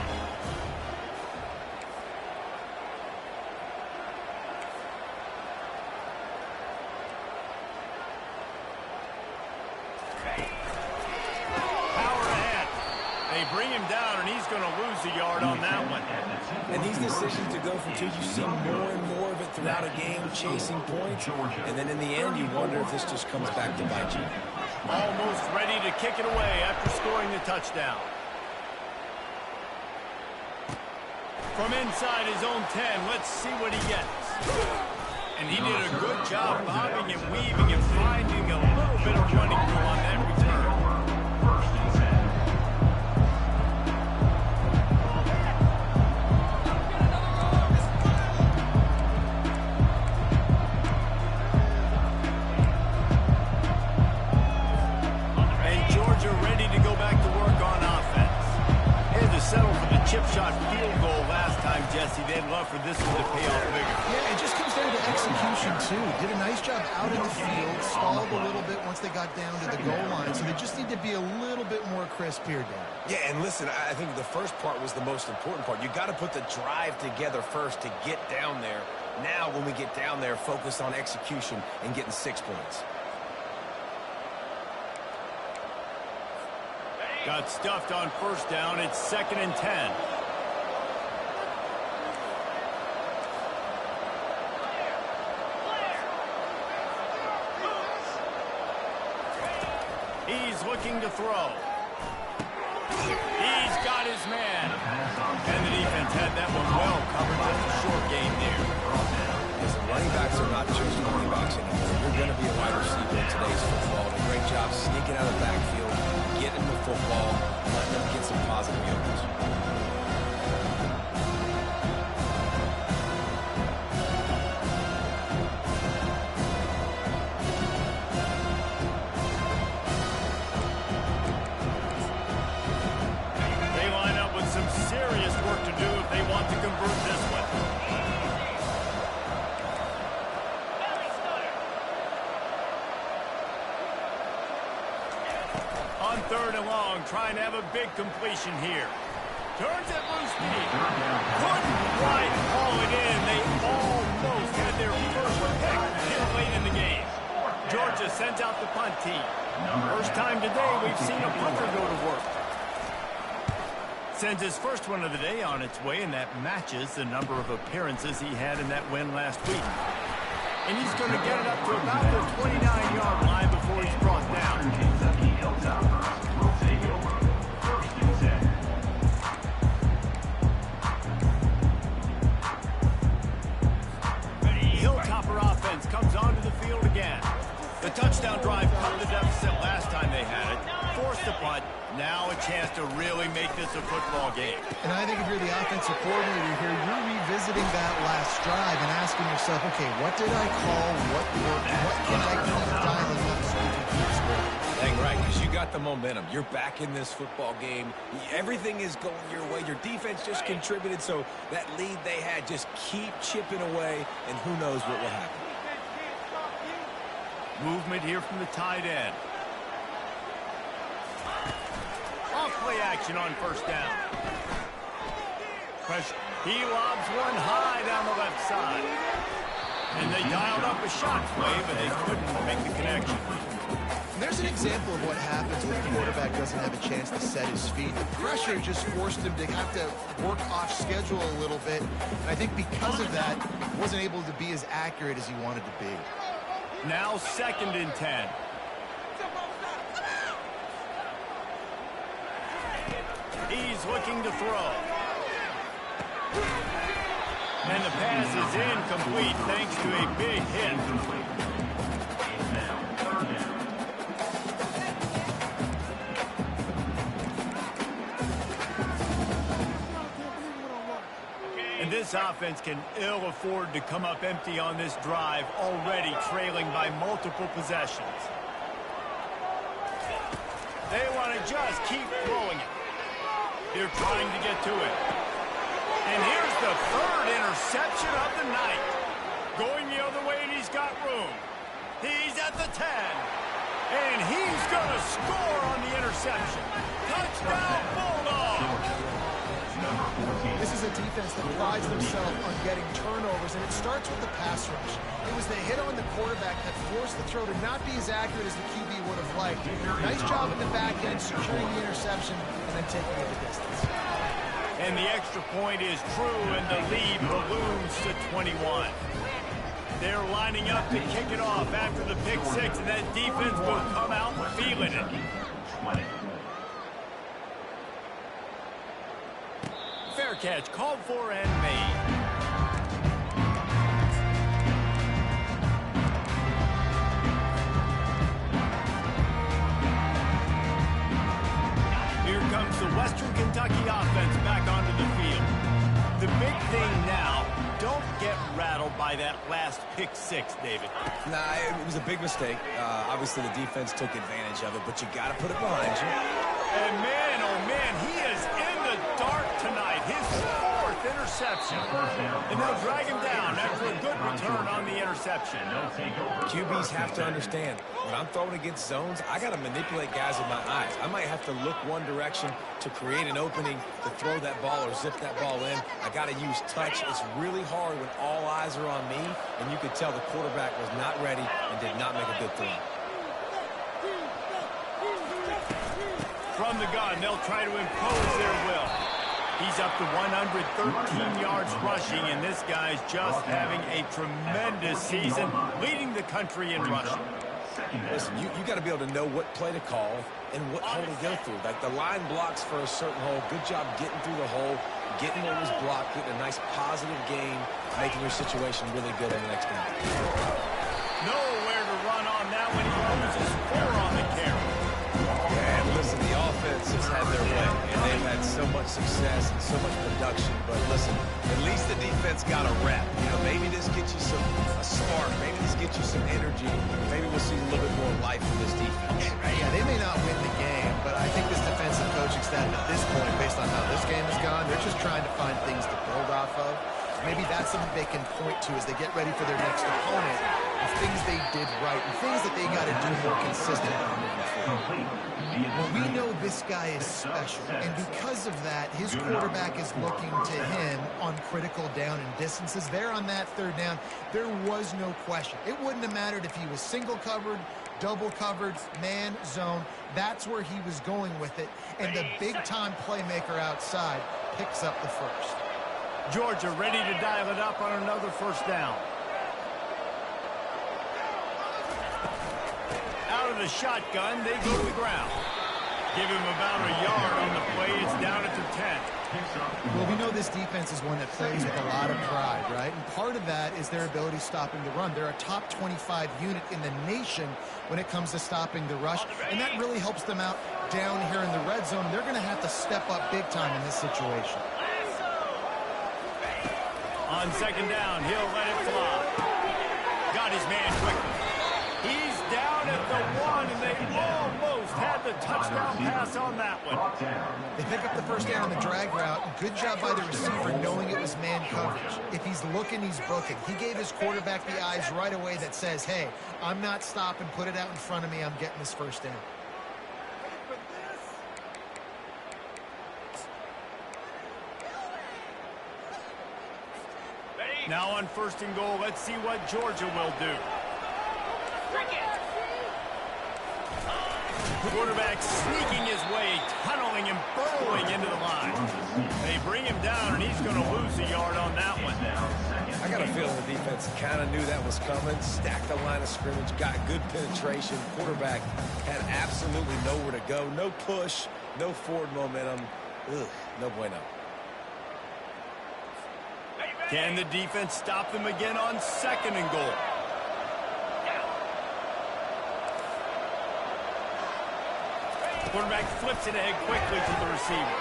Bring him down, and he's going to lose a yard on that one. And these decisions to go for 2, you see more and more of it throughout a game, chasing points. And then in the end, you wonder if this just comes back to bite you. Almost ready to kick it away after scoring the touchdown. From inside his own 10, let's see what he gets. And he did a good job bobbing and weaving and finding a little bit of running room on that return. Chip shot field goal last time, Jesse. They'd love for this one to pay off bigger. Yeah, it just comes down to execution, too. Did a nice job out in the field, stalled a little bit once they got down to the goal line, so they just need to be a little bit more crisp here, Dan. Yeah, and listen, I think the first part was the most important part. You got to put the drive together first to get down there. Now, when we get down there, focus on execution and getting 6 points. Got stuffed on 1st down. It's 2nd and 10. He's looking to throw. He's got his man. And the defense had that one well covered. Just a short game there. Listen, running backs are not just running backs anymore. You're going to be a wide receiver in today's football. And a great job sneaking out of the backfield, getting the football, letting them get some positive yards. They line up with some serious work to do if they want to convert this one. On 3rd and long, trying to have a big completion here. Turns at loose speed. Couldn't quite haul it in. They almost had their first pick here late in the game. Georgia sends out the punt team. First time today we've seen a punter go to work. Sends his first one of the day on its way, and that matches the number of appearances he had in that win last week. And he's going to get it up to about the 29-yard line before before he's brought down. Kentucky Hilltoppers will take over. First and 10. Hilltopper offense comes onto the field again. The touchdown drive cut the deficit last time they had it. Forced the punt. Now a chance to really make this a football game. And I think if you're the offensive coordinator here, you're revisiting that last drive and asking yourself, okay, what did I call? What worked? What can I keep dialing up so we can keep scoring? Dang right, because you got the momentum. You're back in this football game. Everything is going your way. Your defense just contributed, so that lead they had, just keep chipping away, and who knows what will happen. Movement here from the tight end. Off-play action on first down. Pressure. He lobs one high down the left side. And they dialed up a shot play, but they couldn't make the connection. There's an example of what happens when the quarterback doesn't have a chance to set his feet. The pressure just forced him to have to work off schedule a little bit. And I think because of that, he wasn't able to be as accurate as he wanted to be. Now 2nd and 10. He's looking to throw. And the pass is incomplete thanks to a big hit. Now 3rd down. And this offense can ill afford to come up empty on this drive, already trailing by multiple possessions. They want to just keep rolling it. They're trying to get to it. And here's the 3rd interception of the night. Going the other way, and he's got room. He's at the 10. And he's going to score on the interception. Touchdown, Bulldogs! This is a defense that prides themselves on getting turnovers, and it starts with the pass rush. It was the hit on the quarterback that forced the throw to not be as accurate as the QB would have liked. Nice job in the back end, securing the interception, and then taking it the distance. And the extra point is true, and the lead balloons to 21. They're lining up to kick it off after the pick six, and that defense will come out feeling it. 20. Fair catch, called for and made. Here comes the Western Kentucky offense back onto the field. The big thing now, don't get rattled by that last pick six, David. Nah, it was a big mistake. Obviously, the defense took advantage of it, but you got to put it behind you. And man, oh man, he is in the dark tonight. His 4th interception. And they'll drag him down after a good return on the interception. QBs have to understand, when I'm throwing against zones, I got to manipulate guys with my eyes. I might have to look one direction to create an opening to throw that ball or zip that ball in. I got to use touch. It's really hard when all eyes are on me, and you could tell the quarterback was not ready and did not make a good throw. From the gun, they'll try to impose their will. He's up to 113 yards rushing, and this guy's just having a tremendous season, leading the country in rushing. Listen, you got to be able to know what play to call and what hole to go through. Like the line blocks for a certain hole. Good job getting through the hole, getting what was blocked, getting a nice positive gain, making your situation really good on the next game. Nowhere to run on that one. He loses 4 on the carry. And listen, the offense has had their way, and they've had so much success and so much production. But listen, at least the defense got a rep. You know, maybe this gets you a spark. Maybe this gets you some energy. Maybe we'll see a little bit more life from this defense. Yeah, they may not win the game, but I think this defensive coaching staff at this point, based on how this game has gone, they're just trying to find things to build off of. Maybe that's something they can point to as they get ready for their next opponent, of things they did right and things that they got to do more consistently moving forward. Well, we know this guy is special, and because of that, his quarterback is looking to him on critical down and distances. There on that 3rd down, there was no question. It wouldn't have mattered if he was single covered, double covered, man, zone. That's where he was going with it, and the big-time playmaker outside picks up the first. Georgia ready to dial it up on another 1st down. Out of of the shotgun. They go to the ground. Give him about a yard on the play. It's down at the 10. Well, we know this defense is one that plays with a lot of pride, right? And part of that is their ability stopping the run. They're a top 25 unit in the nation when it comes to stopping the rush, and that really helps them out down here in the red zone. They're going to have to step up big time in this situation. On second down, he'll let it fly. Got his man quickly. He's down at the 1, and they almost had the touchdown pass on that one. They pick up the first down on the drag route. Good job by the receiver knowing it was man coverage. If he's looking, he's booking. He gave his quarterback the eyes right away that says, hey, I'm not stopping. Put it out in front of me. I'm getting this first down. Now on first and goal, let's see what Georgia will do. Quarterback sneaking his way, tunneling and burrowing into the line. They bring him down, and he's going to lose a yard on that one. I got a feeling the defense kind of knew that was coming. Stacked the line of scrimmage, got good penetration. Quarterback had absolutely nowhere to go. No push, no forward momentum. Ugh, no bueno. Can the defense stop them again on second and goal? Quarterback flips it ahead quickly to the receiver.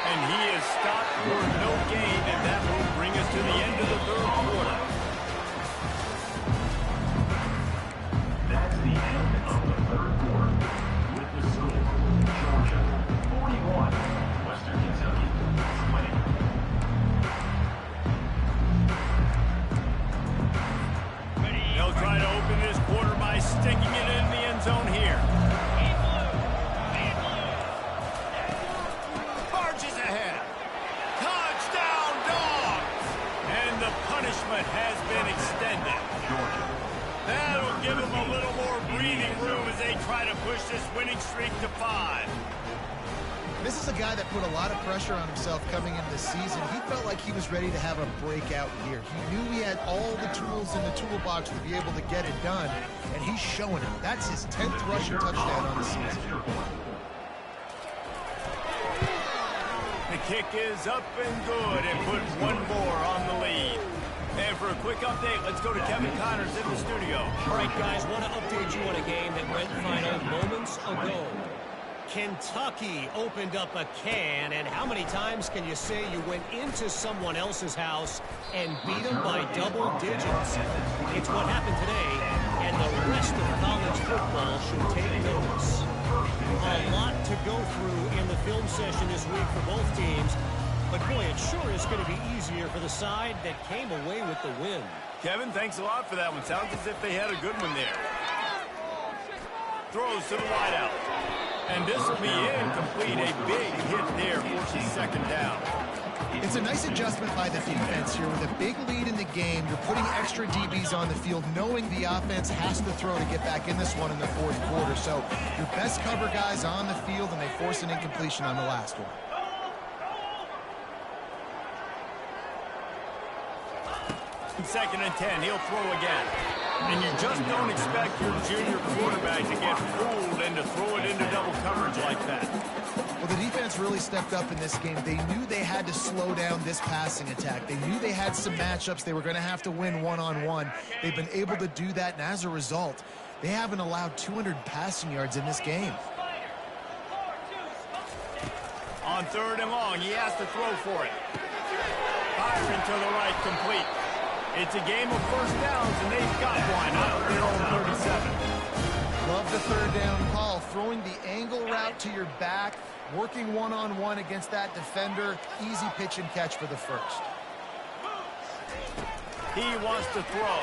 And he is stopped for no gain, and that will bring us to the end of the third quarter. That's the end of the third quarter. With the score, Georgia 41, Western Kentucky 20. They'll try to open this quarter by sticking it in the end zone here. Charges ahead. Touchdown, Dogs! And the punishment has been extended. That'll give them a little more breathing room as they try to push this winning streak to 5. This is a guy that put a lot of pressure on himself coming into the season. He felt like he was ready to have a breakout year. He knew he had all the tools in the toolbox to be able to get it done, and he's showing it. That's his 10th rushing touchdown on the season. The kick is up and good and put one more on the lead. And for a quick update, let's go to Kevin Connors in the studio. All right, guys, want to update you on a game that went final moments ago. Kentucky opened up a can, and how many times can you say you went into someone else's house and beat them by double digits? It's what happened today, and the rest of college football should take notice. A lot to go through in the film session this week for both teams, but boy, it sure is going to be easier for the side that came away with the win. Kevin, thanks a lot for that one. Sounds as if they had a good one there. Throws to the wideout. And this will be incomplete. A big hit there, forces second down. It's a nice adjustment by the defense here. With a big lead in the game, you're putting extra DBs on the field, knowing the offense has to throw to get back in this one in the fourth quarter. So your best cover guys on the field, and they force an incompletion on the last one. Second and 10, he'll throw again. And you just don't expect your junior quarterback to get fooled and to throw it into double coverage like that. Well, the defense really stepped up in this game. They knew they had to slow down this passing attack. They knew they had some matchups they were going to have to win one-on-one. They've been able to do that, and as a result, they haven't allowed 200 passing yards in this game. On third and long, he has to throw for it. Firing to the right, complete. It's a game of first downs, and they've got one out there on 37. Love the third down call. Throwing the angle route to your back, working one-on-one against that defender. Easy pitch and catch for the first. He wants to throw.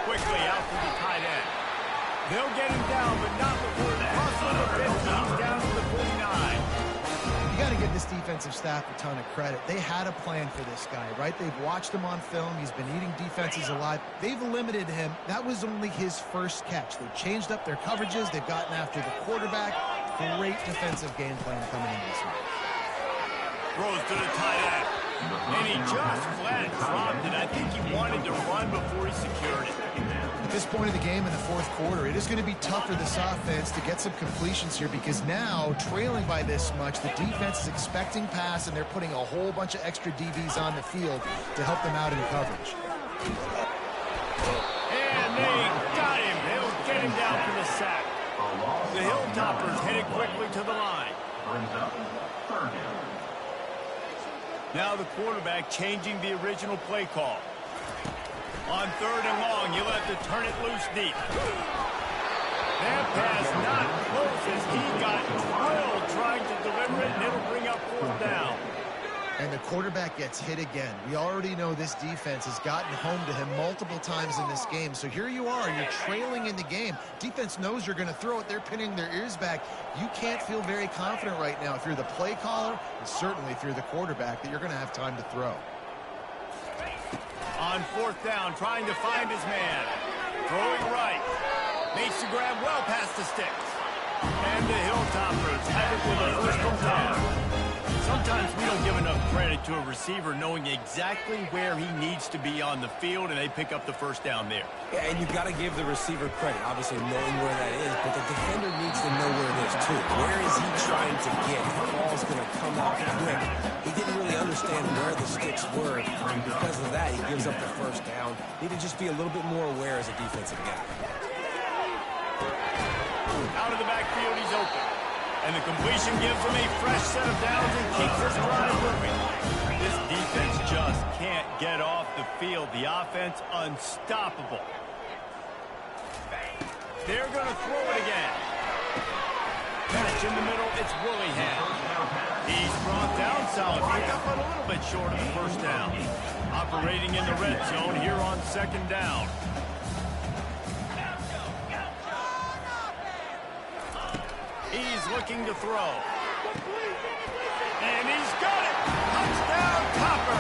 Quickly out to the tight end. They'll get him down, but not before he crosses the 50. He's down to the 49. You got to give this defensive staff a ton of credit. They had a plan for this guy, right? They've watched him on film. He's been eating defenses alive. They've limited him. That was only his first catch. They've changed up their coverages. They've gotten after the quarterback. Great defensive game plan coming in this one. Throws to the tight end. And he just flat dropped it. I think he wanted to run before he secured it. At this point of the game in the fourth quarter, it is going to be tough for this offense to get some completions here because now, trailing by this much, the defense is expecting pass, and they're putting a whole bunch of extra DBs on the field to help them out in coverage. And they got him. They'll get him down for the sack. The Hilltoppers headed quickly to the line. Now the quarterback changing the original play call. On 3rd and long, you'll have to turn it loose deep. That pass not close as he got drilled trying to deliver it, and it'll bring up 4th down. And the quarterback gets hit again. We already know this defense has gotten home to him multiple times in this game. So here you are, you're trailing in the game. Defense knows you're going to throw it. They're pinning their ears back. You can't feel very confident right now if you're the play caller, and certainly if you're the quarterback, that you're going to have time to throw. On 4th down, trying to find his man. Throwing right. Makes the grab well past the sticks. And the Hilltoppers have it with a 1st and 10. Sometimes we don't give enough credit to a receiver knowing exactly where he needs to be on the field, and they pick up the 1st down there. Yeah, and you've got to give the receiver credit, obviously knowing where that is, but the defender needs to know where it is too. Where is he trying to get? The ball's going to come out quick. He didn't really understand where the sticks were. Because of that, he gives up the 1st down. Need to just be a little bit more aware as a defensive guy. Out of the backfield, he's open. And the completion gives him a fresh set of downs and keeps this drive moving. This defense just can't get off the field. The offense unstoppable. They're going to throw it again. Catch in the middle, it's Willingham. He's brought down solid. Pick up a little bit short of the 1st down. Operating in the red zone here on 2nd down. He's looking to throw. And he's got it! Touchdown, Topper!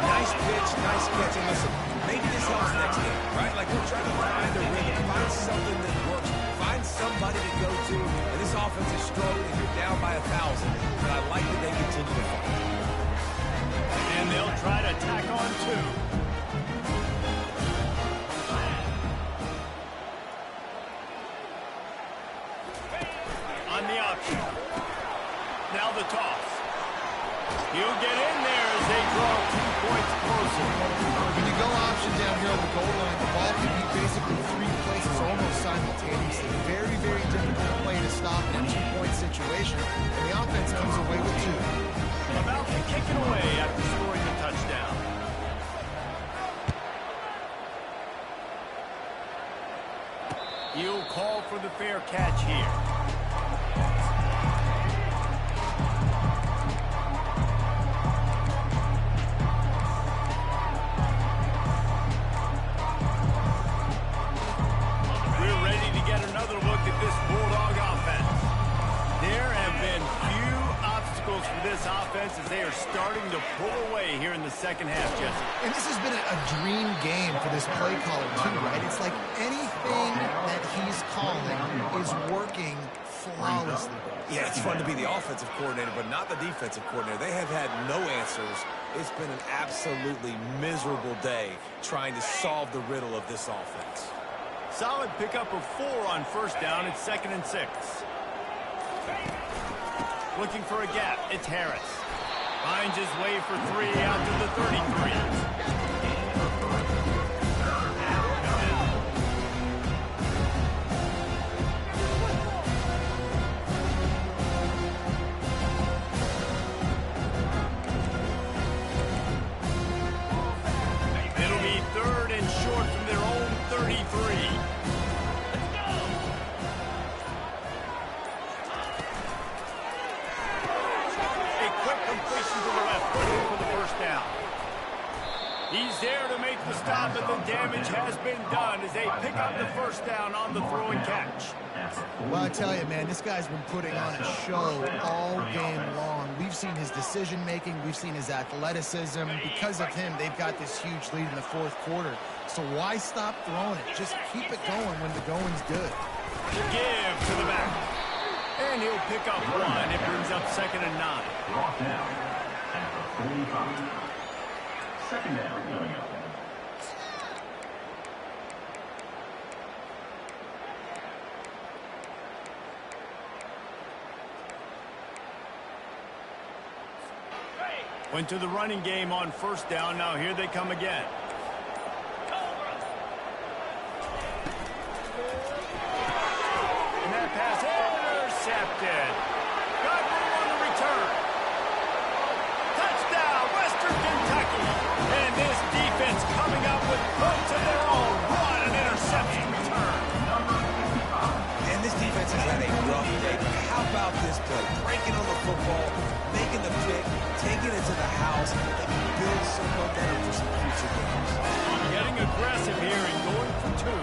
Nice pitch, nice catch. And listen, maybe this helps next game, right? Like we're trying to find a rhythm, find something that works, find somebody to go to. And this offense is struggling if you're down by 1,000. But I like that they continue to fight. And they'll try to tack on 2. The option. Now the toss. He'll get in there as they draw 2 points closer. When you go option down here on the goal line, the ball can be basically 3 places almost simultaneously. Very, very difficult play to stop in a 2-point situation, and the offense comes away with 2. About to kick it away after scoring the touchdown. He'll call for the fair catch here. This offense as they are starting to pull away here in the 2nd half, Jesse. And this has been a dream game for this play caller too, right? It's like anything that he's calling is working flawlessly. Yeah, it's fun to be the offensive coordinator, but not the defensive coordinator. They have had no answers. It's been an absolutely miserable day trying to solve the riddle of this offense. Solid pickup of 4 on 1st down. It's 2nd and 6. Looking for a gap. It's Harris. Finds his way for 3 out to the 33. It'll be 3rd and short from their own 33. He's there to make the stop, but the damage has been done as they pick up the 1st down on the throw and catch. Well, I tell you, man, this guy's been putting on a show all game long. We've seen his decision-making. We've seen his athleticism. Because of him, they've got this huge lead in the 4th quarter. So why stop throwing it? Just keep it going when the going's good. Give to the back. And he'll pick up 1. It brings up 2nd and 9. 45. Second down coming up. Went to the running game on first down. Now here they come again. And that pass intercepted. Got room on the return. Touchdown, Western Kentucky. And this defense coming up with points of their own. What an interception return. And this defense has had a rough day. How about this play? Breaking on the football, making the pick, taking it to the house, and build some momentum for some future games. Getting aggressive here and going for two.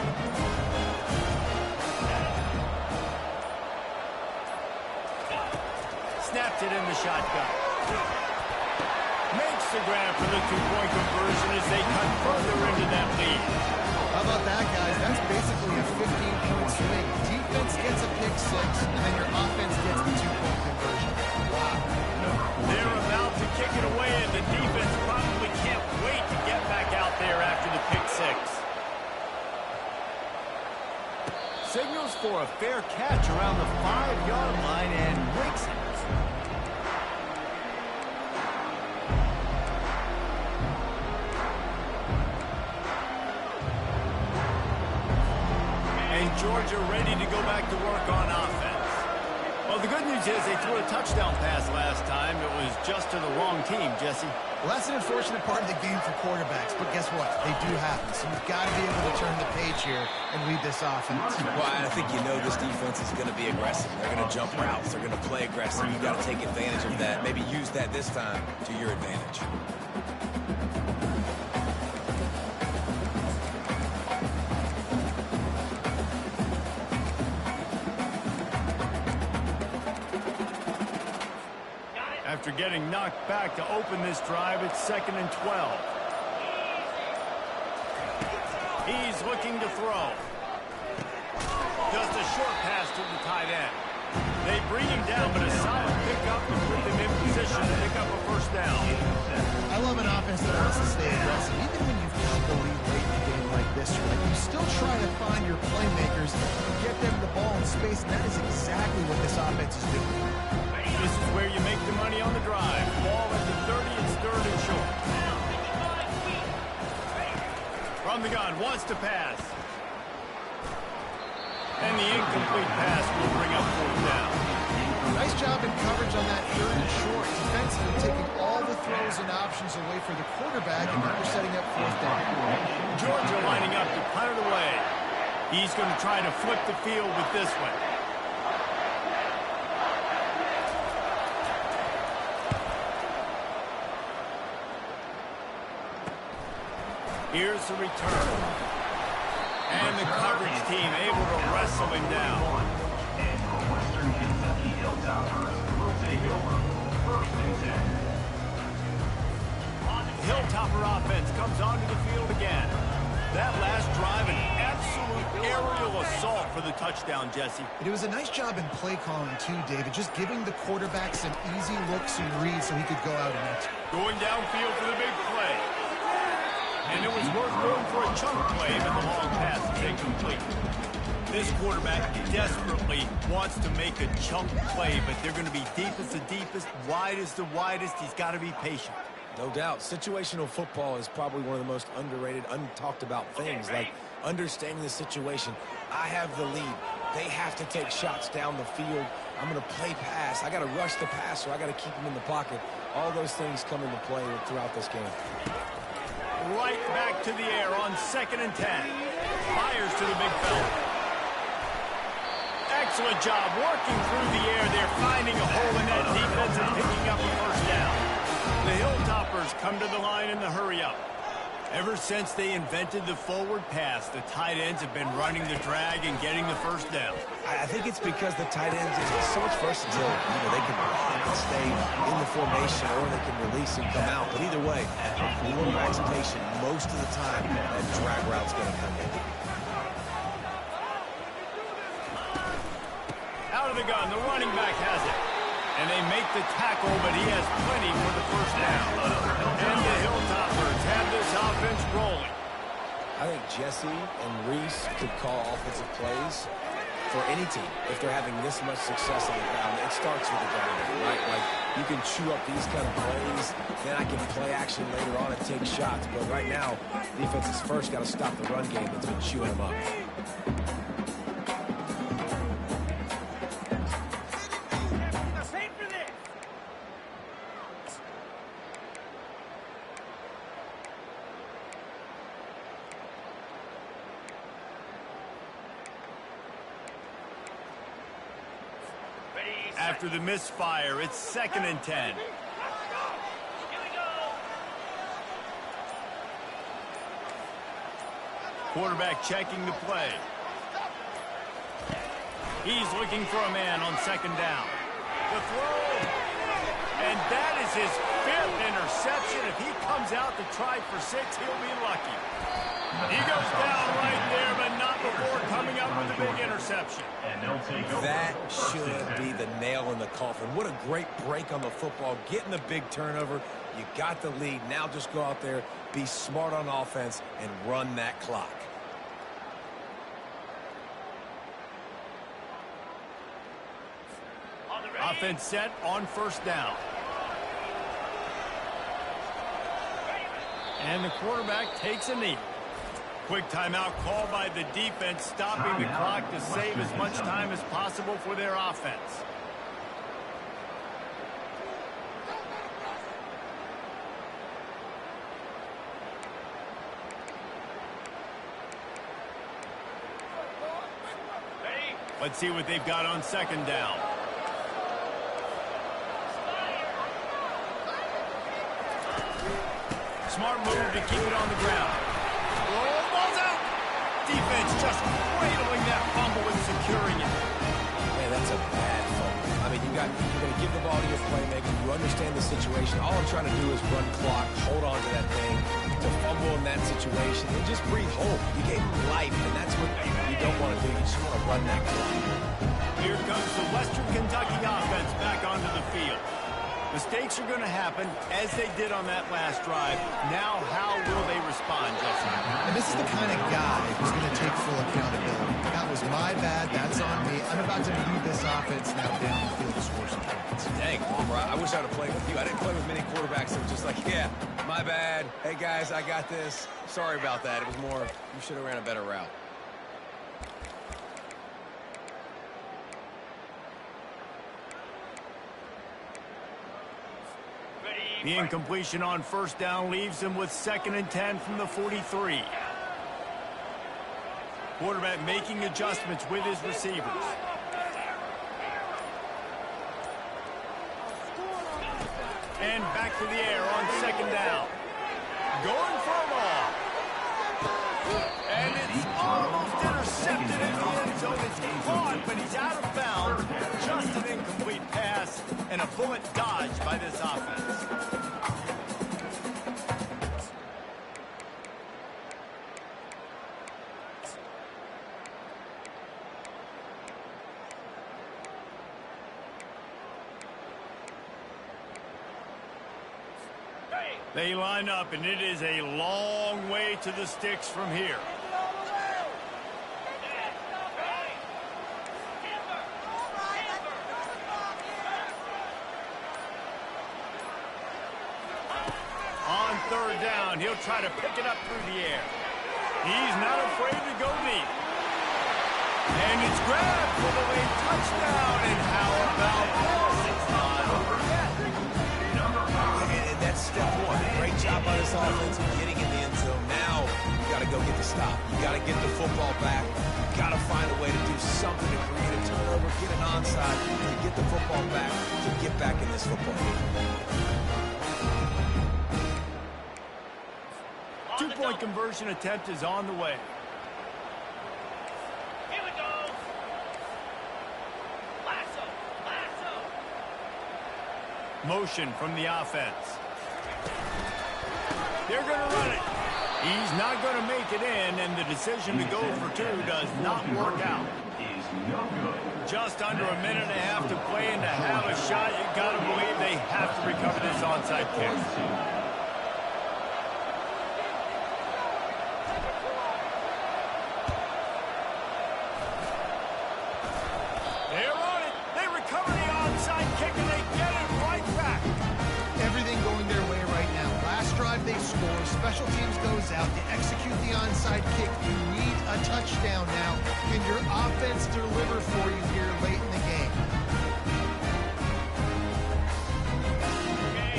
Snapped it in the shotgun. Makes the grab for the two-point conversion as they cut further into that lead. How about that, guys? That's basically a 15-point swing. Defense gets a pick six, and then your offense gets the two-point conversion. Wow. They're about to kick it away, and the defense probably can't wait to get back out there after the pick six. Signals for a fair catch around the 5-yard line and breaks it. And Georgia ready to go back to work on offense. Well, the good news is they threw a touchdown pass last time. It was just to the wrong team, Jesse. Well, that's an unfortunate part of the game for quarterbacks, but guess what? They do happen. So you've got to be able to turn the page here and lead this offense. Well, I think you know this defense is going to be aggressive. They're going to jump routes. They're going to play aggressive. You've got to take advantage of that. Maybe use that this time to your advantage. After getting knocked back to open this drive, it's 2nd and 12. He's looking to throw. Just a short pass to the tight end. They bring him down, but a solid pickup to put them in position to pick up a first down. I love an offense that wants to stay aggressive. Even when you've got the lead late in a game like this, you still try to find your playmakers and get them the ball in space, and that is exactly what this offense is doing. This is where you make the money on the drive. Ball at the 30, it's 3rd and short. From the gun, wants to pass. And the incomplete pass will bring up 4th down. Nice job in coverage on that 3rd and short. Defensively taking all the throws and options away for the quarterback, and now we're setting up 4th down. Georgia lining up to punt it away. He's going to try to flip the field with this one. Here's the return. And the coverage team able to wrestle him down. And for Western Kentucky Hilltoppers will take over 1st and 10. Hilltopper offense comes onto the field again. That last drive, an absolute aerial assault for the touchdown, Jesse. It was a nice job in play calling, too, David, just giving the quarterback some easy looks and reads so he could go out and answer. Going downfield for the big play. And it was worth going for a chunk play, but the long pass is incomplete. This quarterback desperately wants to make a chunk play, but they're going to be deep as the deepest, wide as the widest. He's got to be patient. No doubt. Situational football is probably one of the most underrated, untalked about things, like understanding the situation. I have the lead. They have to take shots down the field. I'm going to play pass. I got to rush the passer. I got to keep him in the pocket. All those things come into play throughout this game. Right back to the air on 2nd and 10. Fires to the big fella. Excellent job working through the air. They're finding a hole in that defense and picking up a first down. The Hilltoppers come to the line in the hurry-up. Ever since they invented the forward pass, the tight ends have been running the drag and getting the first down. I think it's because the tight ends have so much versatility. You know, they can block and stay in the formation, or they can release and come out. But either way, the quarterback's patient most of the time. That drag route's going to come in. Out of the gun, the running back has it. And they make the tackle, but he has plenty for the first down. And the Hilltoppers have this offense rolling. I think Jesse and Reese could call offensive plays for any team if they're having this much success on the ground. It starts with the ground game, right? Like, you can chew up these kind of plays, then I can play action later on and take shots. But right now, defense has first got to stop the run game that's been chewing them up. After the misfire, it's 2nd and 10. Quarterback checking the play. He's looking for a man on 2nd down. The throw. And that is his 5th interception. If he comes out to try for 6, he'll be lucky. He goes down right there, but not before coming up with a big interception. That should be the nail in the coffin. What a great break on the football. Getting the big turnover. You got the lead. Now just go out there, be smart on offense, and run that clock. Offense set on 1st down. And the quarterback takes a knee. Quick timeout called by the defense, stopping the clock to save as much time as possible for their offense. Let's see what they've got on 2nd down. Smart move to keep it on the ground. Oh, ball's out. Defense just cradling that fumble and securing it. Man, that's a bad fumble. I mean, you're going to give the ball to your playmaker. You understand the situation. All I'm trying to do is run clock, hold on to that thing. To fumble in that situation and just breathe hope. You gave him life, and that's what you don't want to do. You just want to run that clock. Here comes the Western Kentucky offense back onto the field. Mistakes are going to happen, as they did on that last drive. Now, how will they respond, Jesse? And this is the kind of guy who's going to take full accountability. That was my bad. That's on me. I'm about to lead this offense now down the field to score some points. Dang, Palmer, I wish I would have played with you. I didn't play with many quarterbacks that were just like, yeah, my bad. Hey, guys, I got this. Sorry about that. It was more, you should have ran a better route. The incompletion on 1st down leaves him with 2nd and 10 from the 43. Quarterback making adjustments with his receivers. And back to the air on 2nd down. Going for a ball. And it's almost intercepted in the end zone. It's caught, but he's out of bounds. Just an incomplete pass and a bullet dodged by this offense. They line up, and it is a long way to the sticks from here. On 3rd down, he'll try to pick it up through the air. He's not afraid to go deep. And it's grabbed for the late touchdown. And how about this? It's not over yet. And that's step one. Great job by this offense getting in the end zone. Now you got to go get the stop. You got to get the football back. You got to find a way to do something to create a turnover, get an onside, and get the football back to get back in this football game. 2-point conversion attempt is on the way. Here we go. Lasso. Motion from the offense. They're going to run it. He's not going to make it in, and the decision to go for 2 does not work out. no good. Just under a minute and a half to play, and to have a shot, you got to believe they have to recover this onside kick. They're on it. They recover the onside kick, and they get it right back. Everything going their way right now. Last drive they score. Special teams goes out. They execute the onside kick. You need a touchdown now. Can your offense deliver for you here late in the game?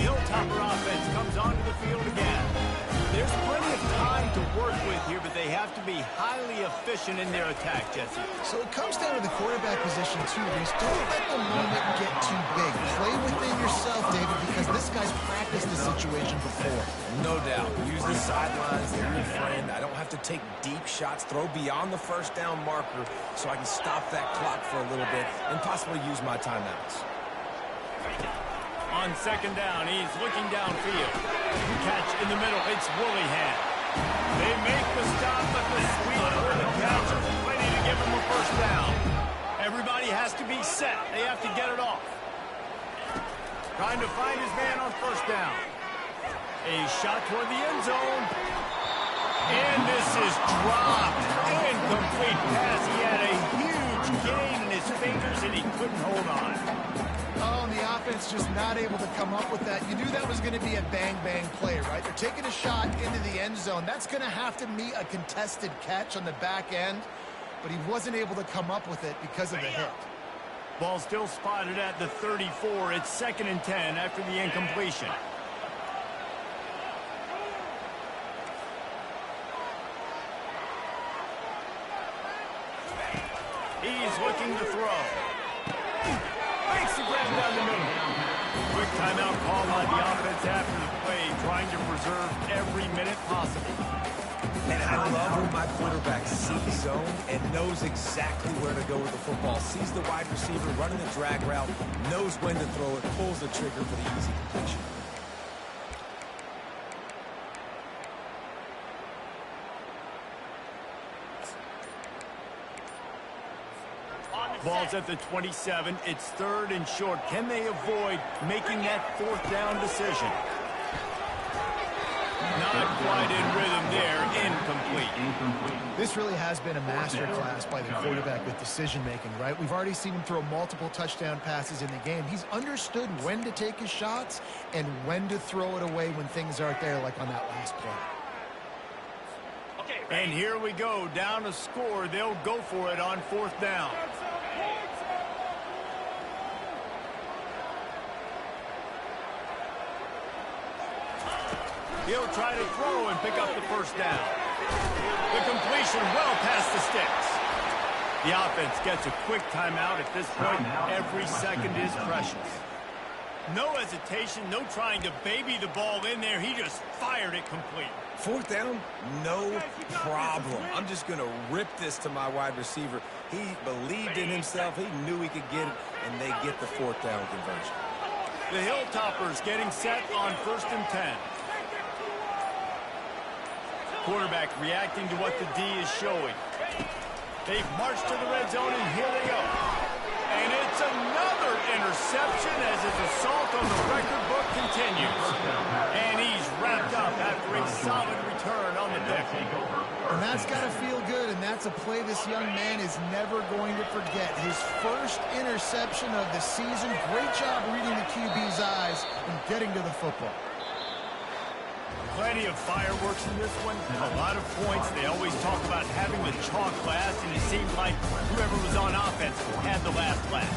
Hilltopper offense comes onto the field again. There's plenty of time to work with here, but they have to be highly efficient in their attack, Jesse. So it comes down to the quarterback position too, Reese. Don't let the moment get too big. Play within yourself, David, because this guy's practiced this situation before. No doubt. Use the sidelines, they're your friend. I don't have to take deep shots, throw beyond the first down marker so I can stop that clock for a little bit and possibly use my timeouts. On second down, he's looking downfield. Catch in the middle, it's Willingham. They make the stop, but the sweep for the catch is ready to give him a first down. Everybody has to be set. They have to get it off. Trying to find his man on first down. A shot toward the end zone. And this is dropped. Incomplete pass. He had a huge gain in his fingers, and he couldn't hold on. Oh, and the offense just not able to come up with that. You knew that was going to be a bang-bang play, right? They're taking a shot into the end zone. That's going to have to meet a contested catch on the back end, but he wasn't able to come up with it because of the hit. Ball still spotted at the 34. It's 2nd and 10 after the incompletion. He's looking to throw. Makes the grab down the middle. Quick timeout call on the offense after the play, trying to preserve every minute possible. And I love when my quarterback sees zone and knows exactly where to go with the football. Sees the wide receiver running the drag route, knows when to throw it, pulls the trigger for the easy completion. Ball's at the 27. It's 3rd and short. Can they avoid making that 4th down decision? Not quite in rhythm there. Incomplete. This really has been a masterclass by the quarterback with decision-making, right? We've already seen him throw multiple touchdown passes in the game. He's understood when to take his shots and when to throw it away when things aren't there, like on that last play. And here we go. Down to score. They'll go for it on 4th down. He'll try to throw and pick up the first down. The completion well past the sticks. The offense gets a quick timeout. At this point, every second is precious. No hesitation, no trying to baby the ball in there. He just fired it complete. 4th down, no problem. I'm just going to rip this to my wide receiver. He believed in himself. He knew he could get it, and they get the 4th down conversion. The Hilltoppers getting set on 1st and 10. Quarterback reacting to what the D is showing. They've marched to the red zone, and here they go. And it's another interception as his assault on the record book continues. And he's wrapped up after a solid return on the deck. And that's got to feel good, and that's a play this young man is never going to forget. His first interception of the season. Great job reading the QB's eyes and getting to the football. Plenty of fireworks in this one. A lot of points. They always talk about having the chalk last, and it seemed like whoever was on offense had the last laugh.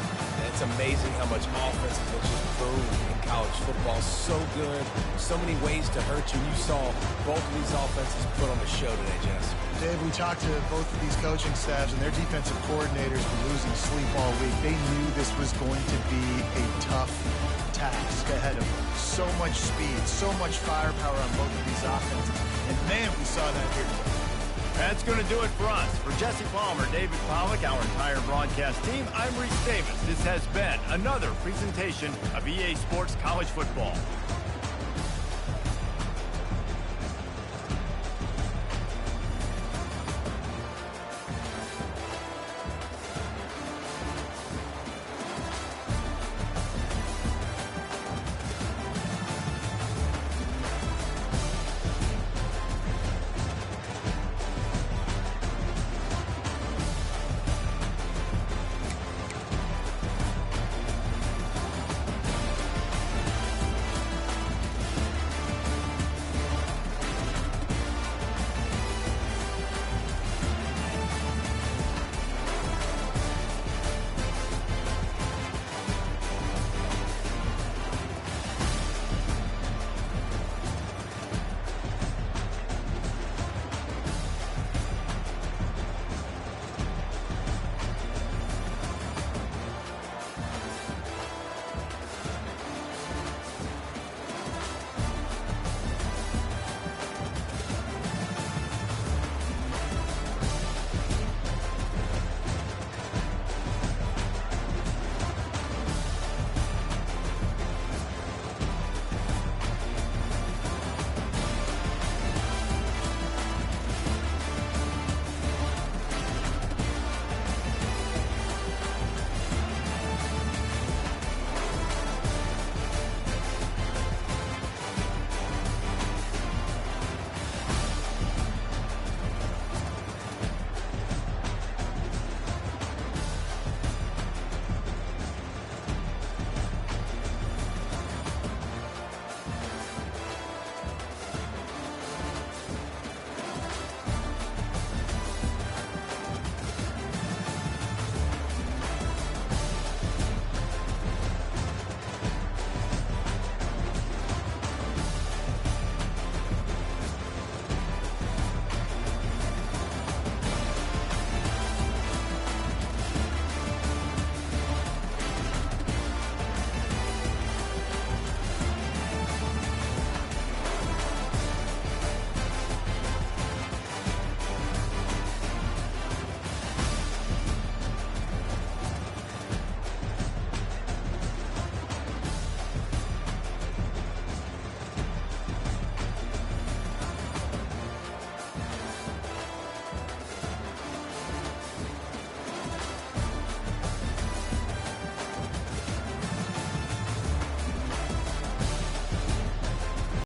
It's amazing how much offense will just boom in college football. So good. So many ways to hurt you. You saw both of these offenses put on the show today, Jess. Dave, we talked to both of these coaching staffs, and their defensive coordinators were losing sleep all week. They knew this was going to be a tough task ahead of them. So much speed, so much firepower on both of these offenses. And man, we saw that here today. That's going to do it for us. For Jesse Palmer, David Pollack, our entire broadcast team, I'm Reese Davis. This has been another presentation of EA Sports College Football.